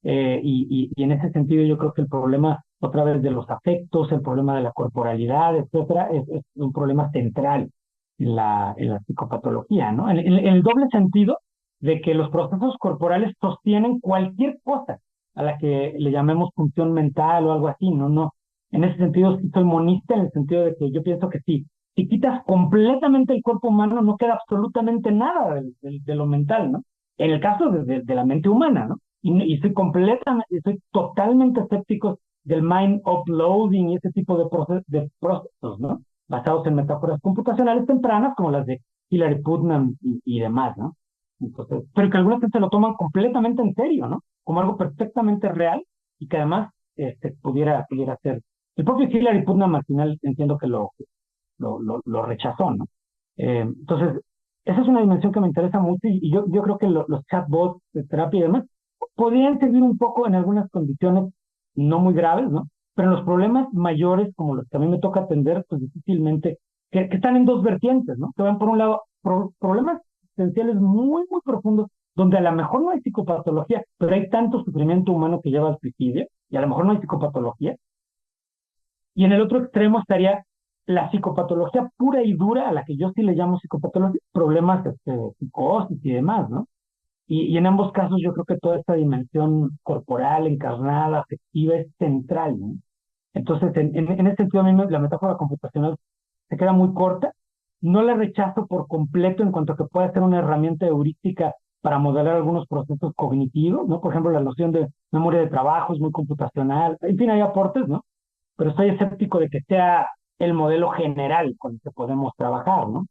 Y en ese sentido yo creo que el problema, otra vez, de los afectos, el problema de la corporalidad, etcétera, es un problema central en la psicopatología, ¿no? En el doble sentido de que los procesos corporales sostienen cualquier cosa a la que le llamemos función mental o algo así, ¿no? No, en ese sentido sí soy monista, en el sentido de que yo pienso que sí, si quitas completamente el cuerpo humano, no queda absolutamente nada de lo mental, ¿no? En el caso de la mente humana, ¿no? Y soy soy totalmente escéptico del mind uploading y ese tipo de procesos, ¿no? Basados en metáforas computacionales tempranas como las de Hilary Putnam y demás, ¿no? Entonces, pero que algunas veces se lo toman completamente en serio, ¿no? Como algo perfectamente real y que además pudiera ser. El propio Hilary Putnam al final entiendo que lo rechazó, ¿no? Entonces, esa es una dimensión que me interesa mucho y yo creo que los chatbots de terapia y demás podrían servir un poco en algunas condiciones no muy graves, ¿no? Pero en los problemas mayores, como los que a mí me toca atender, pues difícilmente, que están en dos vertientes, ¿no? Que van por un lado, problemas esenciales muy profundos, donde a lo mejor no hay psicopatología, pero hay tanto sufrimiento humano que lleva al suicidio, y a lo mejor no hay psicopatología, y en el otro extremo estaría la psicopatología pura y dura, a la que yo sí le llamo psicopatología, problemas de psicosis y demás, ¿no? Y en ambos casos yo creo que toda esta dimensión corporal, encarnada, afectiva, es central, ¿no? Entonces, en ese sentido, a mí la metáfora computacional se queda muy corta. No la rechazo por completo en cuanto a que puede ser una herramienta heurística para modelar algunos procesos cognitivos, ¿no? Por ejemplo, la noción de memoria de trabajo es muy computacional. En fin, hay aportes, ¿no? Pero estoy escéptico de que sea el modelo general con el que podemos trabajar, ¿no?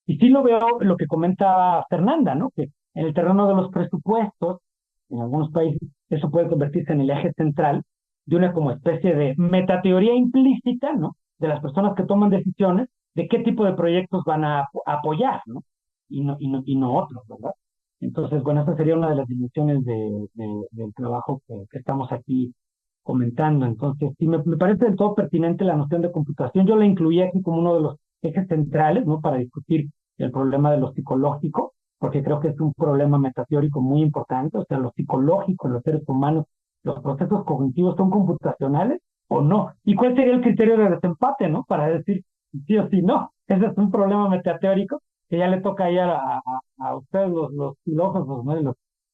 Y sí lo veo lo que comenta Fernanda, ¿no? Que en el terreno de los presupuestos, en algunos países, eso puede convertirse en el eje central de una como especie de metateoría implícita, ¿no? De las personas que toman decisiones de qué tipo de proyectos van a apoyar, ¿no? Y no otros, ¿verdad? Entonces, bueno, esa sería una de las dimensiones del trabajo que estamos aquí comentando. Entonces, sí, me parece del todo pertinente la noción de computación. Yo la incluí aquí como uno de los ejes centrales, ¿no? Para discutir el problema de lo psicológico, porque creo que es un problema metateórico muy importante. O sea, lo psicológico en los seres humanos, los procesos cognitivos son computacionales o no. ¿Y cuál sería el criterio de desempate, ¿no? Para decir sí o sí no. Ese es un problema metateórico que ya le toca ya a ustedes, los filósofos, ¿no? Y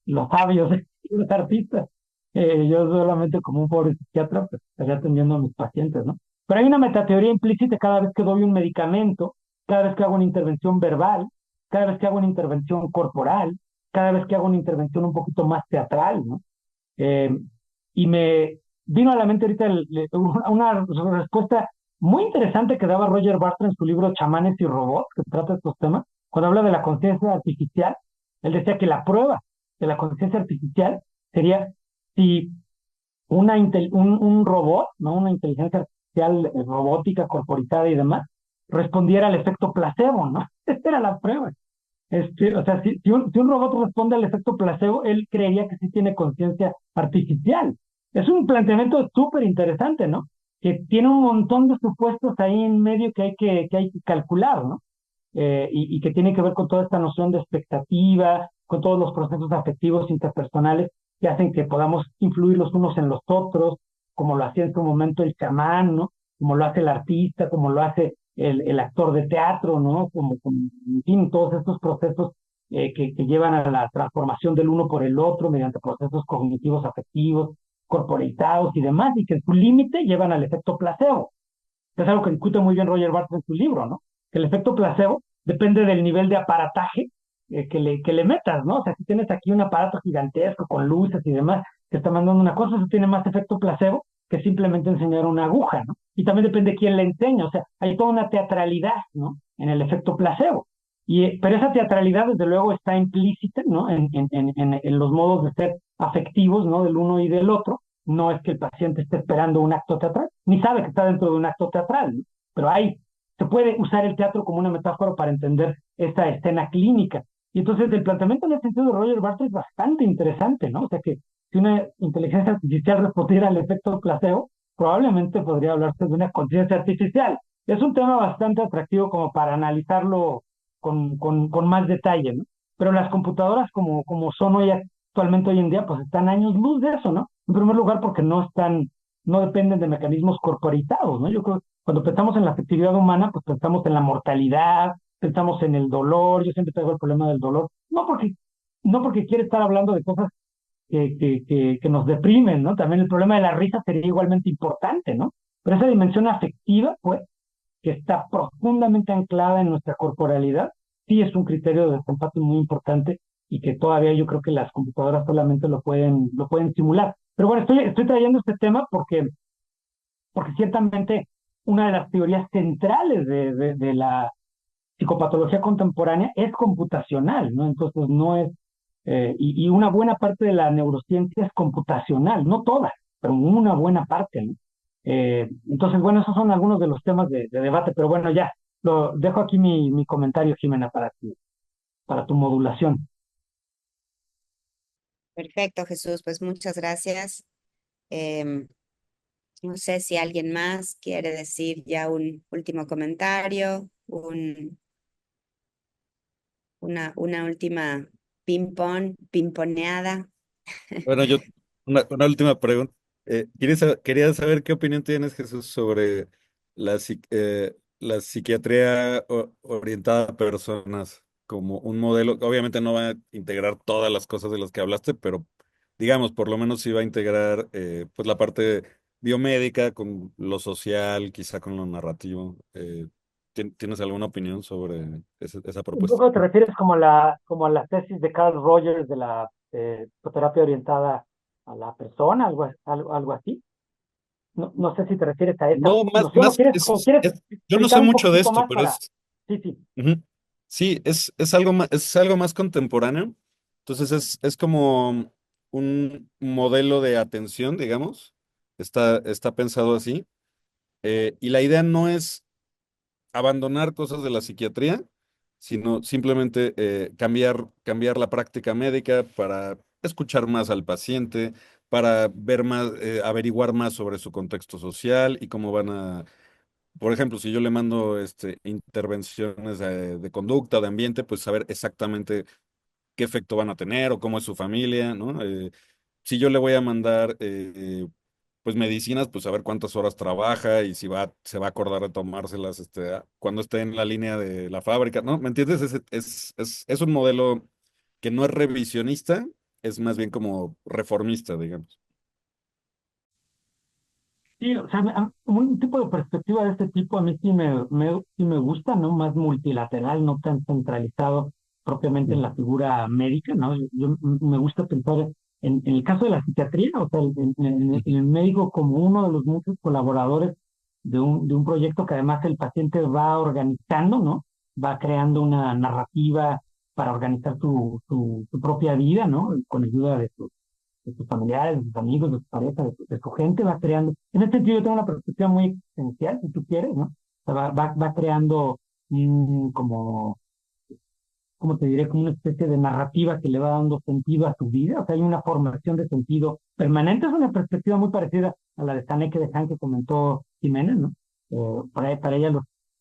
los sabios, los artistas. Yo solamente como un pobre psiquiatra, pues estaría atendiendo a mis pacientes, ¿no? Pero hay una metateoría implícita cada vez que doy un medicamento, cada vez que hago una intervención verbal, cada vez que hago una intervención corporal, cada vez que hago una intervención un poquito más teatral, ¿no? Eh, y me vino a la mente ahorita una respuesta muy interesante que daba Roger Bartra en su libro Chamanes y Robots, que trata estos temas, cuando habla de la conciencia artificial. Él decía que la prueba de la conciencia artificial sería si un robot, ¿no? Una inteligencia artificial robótica, corporizada y demás, respondiera al efecto placebo, ¿no? Esta era la prueba. O sea, si un robot responde al efecto placebo, él creería que sí tiene conciencia artificial. Es un planteamiento súper interesante, ¿no? Que tiene un montón de supuestos ahí en medio que hay que calcular, ¿no? y que tiene que ver con toda esta noción de expectativa, con todos los procesos afectivos interpersonales que hacen que podamos influir los unos en los otros, como lo hacía en su momento el chamán, ¿no? Como lo hace el artista, como lo hace el actor de teatro, ¿no? En fin, todos estos procesos que llevan a la transformación del uno por el otro mediante procesos cognitivos afectivos, corporitados y demás, y que en su límite llevan al efecto placebo. Es algo que discute muy bien Roger Barthes en su libro, ¿no? Que el efecto placebo depende del nivel de aparataje que le metas, ¿no? O sea, si tienes aquí un aparato gigantesco con luces y demás que está mandando una cosa, eso tiene más efecto placebo que simplemente enseñar una aguja, ¿no? Y también depende de quién le enseña, o sea, hay toda una teatralidad, ¿no? En el efecto placebo. Pero esa teatralidad, desde luego, está implícita, ¿no? En los modos de ser afectivos, ¿no? Del uno y del otro. No es que el paciente esté esperando un acto teatral, ni sabe que está dentro de un acto teatral, ¿no? Pero ahí se puede usar el teatro como una metáfora para entender esta escena clínica. Y entonces el planteamiento en el sentido de Roger Barthes es bastante interesante, ¿no? O sea que si una inteligencia artificial respondiera al efecto placebo, probablemente podría hablarse de una conciencia artificial. Es un tema bastante atractivo como para analizarlo con más detalle, ¿no? Pero las computadoras como son hoy actualmente hoy en día, pues están años luz de eso, ¿no? En primer lugar porque no dependen de mecanismos corporitados, ¿no? Yo creo que cuando pensamos en la afectividad humana, pues pensamos en la mortalidad, pensamos en el dolor, yo siempre traigo el problema del dolor, no porque quiere estar hablando de cosas que nos deprimen, ¿no? También el problema de la risa sería igualmente importante, ¿no? Pero esa dimensión afectiva, pues, que está profundamente anclada en nuestra corporalidad, sí es un criterio de desempate muy importante y que todavía yo creo que las computadoras solamente lo pueden simular. Pero bueno, estoy trayendo este tema porque ciertamente una de las teorías centrales de la psicopatología contemporánea es computacional, ¿no? Entonces no es, y una buena parte de la neurociencia es computacional, no toda, pero una buena parte, ¿no? Entonces, bueno, esos son algunos de los temas de debate, pero bueno, ya, lo dejo aquí mi comentario, Jimena, para tu modulación. Perfecto, Jesús, pues muchas gracias. Em, no sé si alguien más quiere decir ya un último comentario, una última pimponeada. Bueno, una última pregunta. Quería saber qué opinión tienes, Jesús, sobre la psiquiatría orientada a personas como un modelo. Obviamente no va a integrar todas las cosas de las que hablaste, pero digamos, por lo menos sí va a integrar pues la parte biomédica con lo social, quizá con lo narrativo. ¿Tienes alguna opinión sobre esa Un propuesta? poco te refieres como a la tesis de Carl Rogers de la psicoterapia orientada a la persona, algo así. No sé si te refieres a esa No, noción o quieres yo no sé explicar un mucho de poquitito esto, más pero para... Sí, sí. ujú. Sí, es algo más contemporáneo. Entonces es como un modelo de atención, digamos. Está pensado así. Y la idea no es abandonar cosas de la psiquiatría, sino simplemente cambiar la práctica médica para escuchar más al paciente, para ver más, averiguar más sobre su contexto social y cómo van a, por ejemplo, si yo le mando intervenciones de conducta o de ambiente, pues saber exactamente qué efecto van a tener o cómo es su familia, ¿no? Si yo le voy a mandar pues medicinas, pues saber cuántas horas trabaja y si se va a acordar de tomárselas cuando esté en la línea de la fábrica, ¿no? ¿Me entiendes? Es un modelo que no es revisionista, es más bien como reformista, digamos. Sí, o sea, un tipo de perspectiva de este tipo a mí sí me gusta, ¿no? Más multilateral, no tan centralizado propiamente en la figura médica, ¿no? Me gusta pensar en el caso de la psiquiatría, o sea, en el médico como uno de los muchos colaboradores de un proyecto que además el paciente va organizando, ¿no? Va creando una narrativa para organizar su propia vida, ¿no? Con ayuda de sus familiares, de sus amigos, de su pareja, de su gente, va creando. En este sentido, yo tengo una perspectiva muy esencial, si tú quieres, ¿no? O sea, va creando como, ¿cómo te diré? Como una especie de narrativa que le va dando sentido a su vida. O sea, hay una formación de sentido permanente. Es una perspectiva muy parecida a la de Haneke de Han que comentó Jiménez, ¿no? Para ella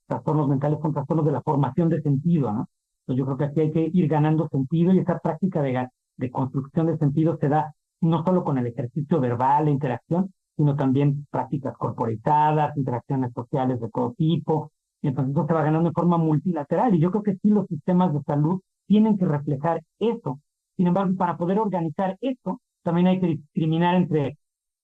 trastornos mentales son trastornos de la formación de sentido, ¿no? Entonces yo creo que aquí hay que ir ganando sentido y esa práctica de construcción de sentido se da no solo con el ejercicio verbal, la interacción, sino también prácticas corporizadas, interacciones sociales de todo tipo. Y entonces eso se va ganando en forma multilateral. Y yo creo que sí los sistemas de salud tienen que reflejar eso. Sin embargo, para poder organizar esto, también hay que discriminar entre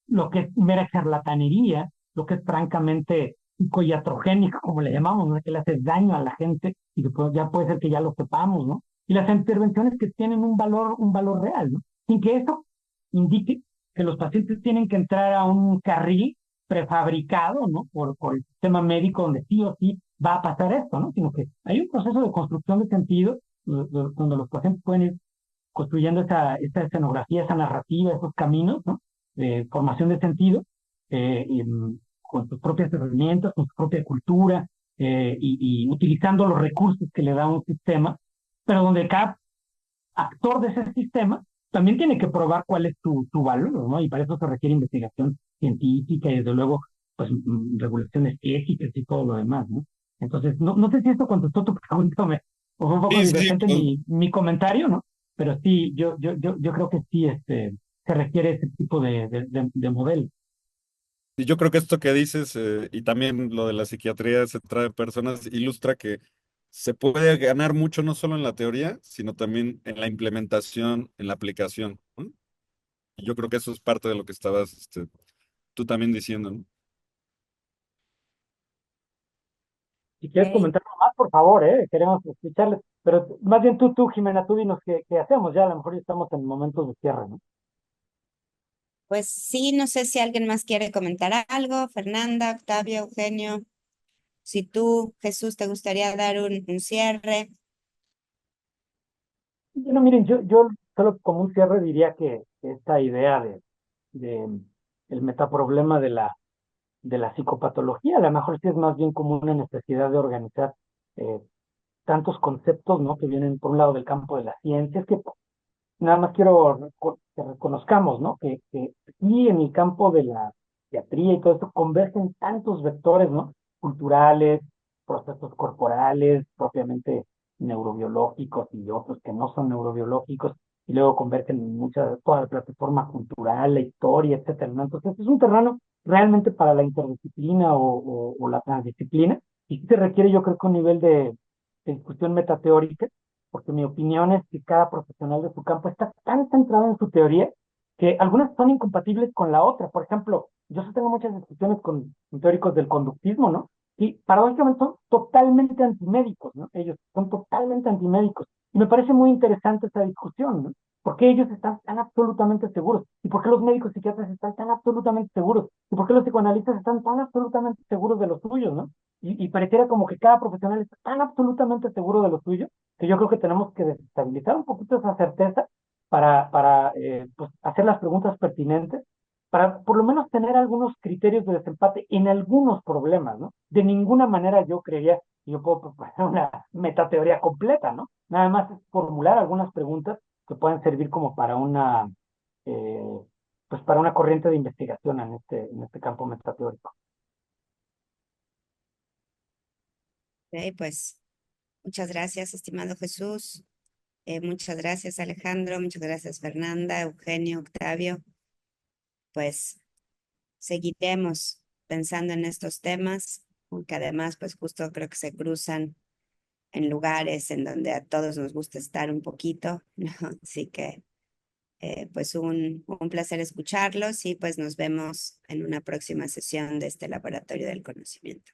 lo que es mera charlatanería, lo que es francamente psicoiatrogénico, como le llamamos, ¿no? Que le hace daño a la gente y que ya puede ser que ya lo sepamos, ¿no? Y las intervenciones que tienen un valor real, ¿no? Sin que eso indique que los pacientes tienen que entrar a un carril prefabricado, ¿no? Por el sistema médico donde sí o sí va a pasar esto, ¿no? Sino que hay un proceso de construcción de sentido donde los pacientes pueden ir construyendo esa escenografía, esa narrativa, esos caminos, ¿no? De formación de sentido, con sus propias herramientas, con su propia cultura, y utilizando los recursos que le da un sistema, pero donde cada actor de ese sistema también tiene que probar cuál es tu valor, ¿no? Y para eso se requiere investigación científica y desde luego, pues, regulaciones éticas y todo lo demás, ¿no? Entonces, no sé si esto contestó tu pregunta o fue un poco Sí, sí, divergente pues, mi comentario, ¿no? Pero sí, yo creo que sí, se requiere ese tipo de modelo. y yo creo que esto que dices, y también lo de la psiquiatría centrada en personas, ilustra que se puede ganar mucho no solo en la teoría, sino también en la implementación, en la aplicación, ¿no? Y yo creo que eso es parte de lo que estabas, tú también diciendo, ¿no? Si quieres Ok. comentar más, por favor, queremos escucharles. Pero más bien Jimena, tú dinos qué hacemos. Ya a lo mejor ya estamos en momentos de cierre, ¿no? Pues sí, no sé si alguien más quiere comentar algo. Fernanda, Octavio, Eugenio. Si tú, Jesús, te gustaría dar un cierre. Bueno, miren, yo solo como un cierre diría que esta idea de el metaproblema de la psicopatología, a lo mejor sí es más bien como una necesidad de organizar eh, tantos conceptos, ¿no? Que vienen por un lado del campo de la ciencia. Es que nada más quiero que reconozcamos, ¿no? Que aquí en el campo de la psiquiatría y todo esto convergen tantos vectores, ¿no? Culturales, procesos corporales, propiamente neurobiológicos y otros que no son neurobiológicos, y luego convergen en toda la plataforma cultural, la historia, etcétera, ¿no? Entonces es un terreno realmente para la interdisciplina o la transdisciplina, y sí se requiere, yo creo, que un nivel de discusión metateórica, porque mi opinión es que cada profesional de su campo está tan centrado en su teoría que algunas son incompatibles con la otra. Por ejemplo, yo sí tengo muchas discusiones con teóricos del conductismo, ¿no? Y paradójicamente son totalmente antimédicos, ¿no? Ellos son totalmente antimédicos. Y me parece muy interesante esa discusión, ¿no? ¿Por qué ellos están tan absolutamente seguros? ¿Y por qué los médicos psiquiatras están tan absolutamente seguros? ¿Y por qué los psicoanalistas están tan absolutamente seguros de los suyos, ¿no? Y pareciera como que cada profesional está tan absolutamente seguro de lo suyo que yo creo que tenemos que desestabilizar un poquito esa certeza para pues, hacer las preguntas pertinentes, para por lo menos tener algunos criterios de desempate en algunos problemas, ¿no? De ninguna manera yo creería que yo puedo proponer una metateoría completa, ¿no? Nada más es formular algunas preguntas que pueden servir como para eh, pues para una corriente de investigación en este campo metateórico. Ok, pues muchas gracias, estimado Jesús. Muchas gracias, Alejandro. Muchas gracias, Fernanda, Eugenio, Octavio. Pues seguiremos pensando en estos temas, aunque además, pues justo creo que se cruzan en lugares en donde a todos nos gusta estar un poquito, ¿no? Así que, pues un placer escucharlos y pues nos vemos en una próxima sesión de este Laboratorio del Conocimiento.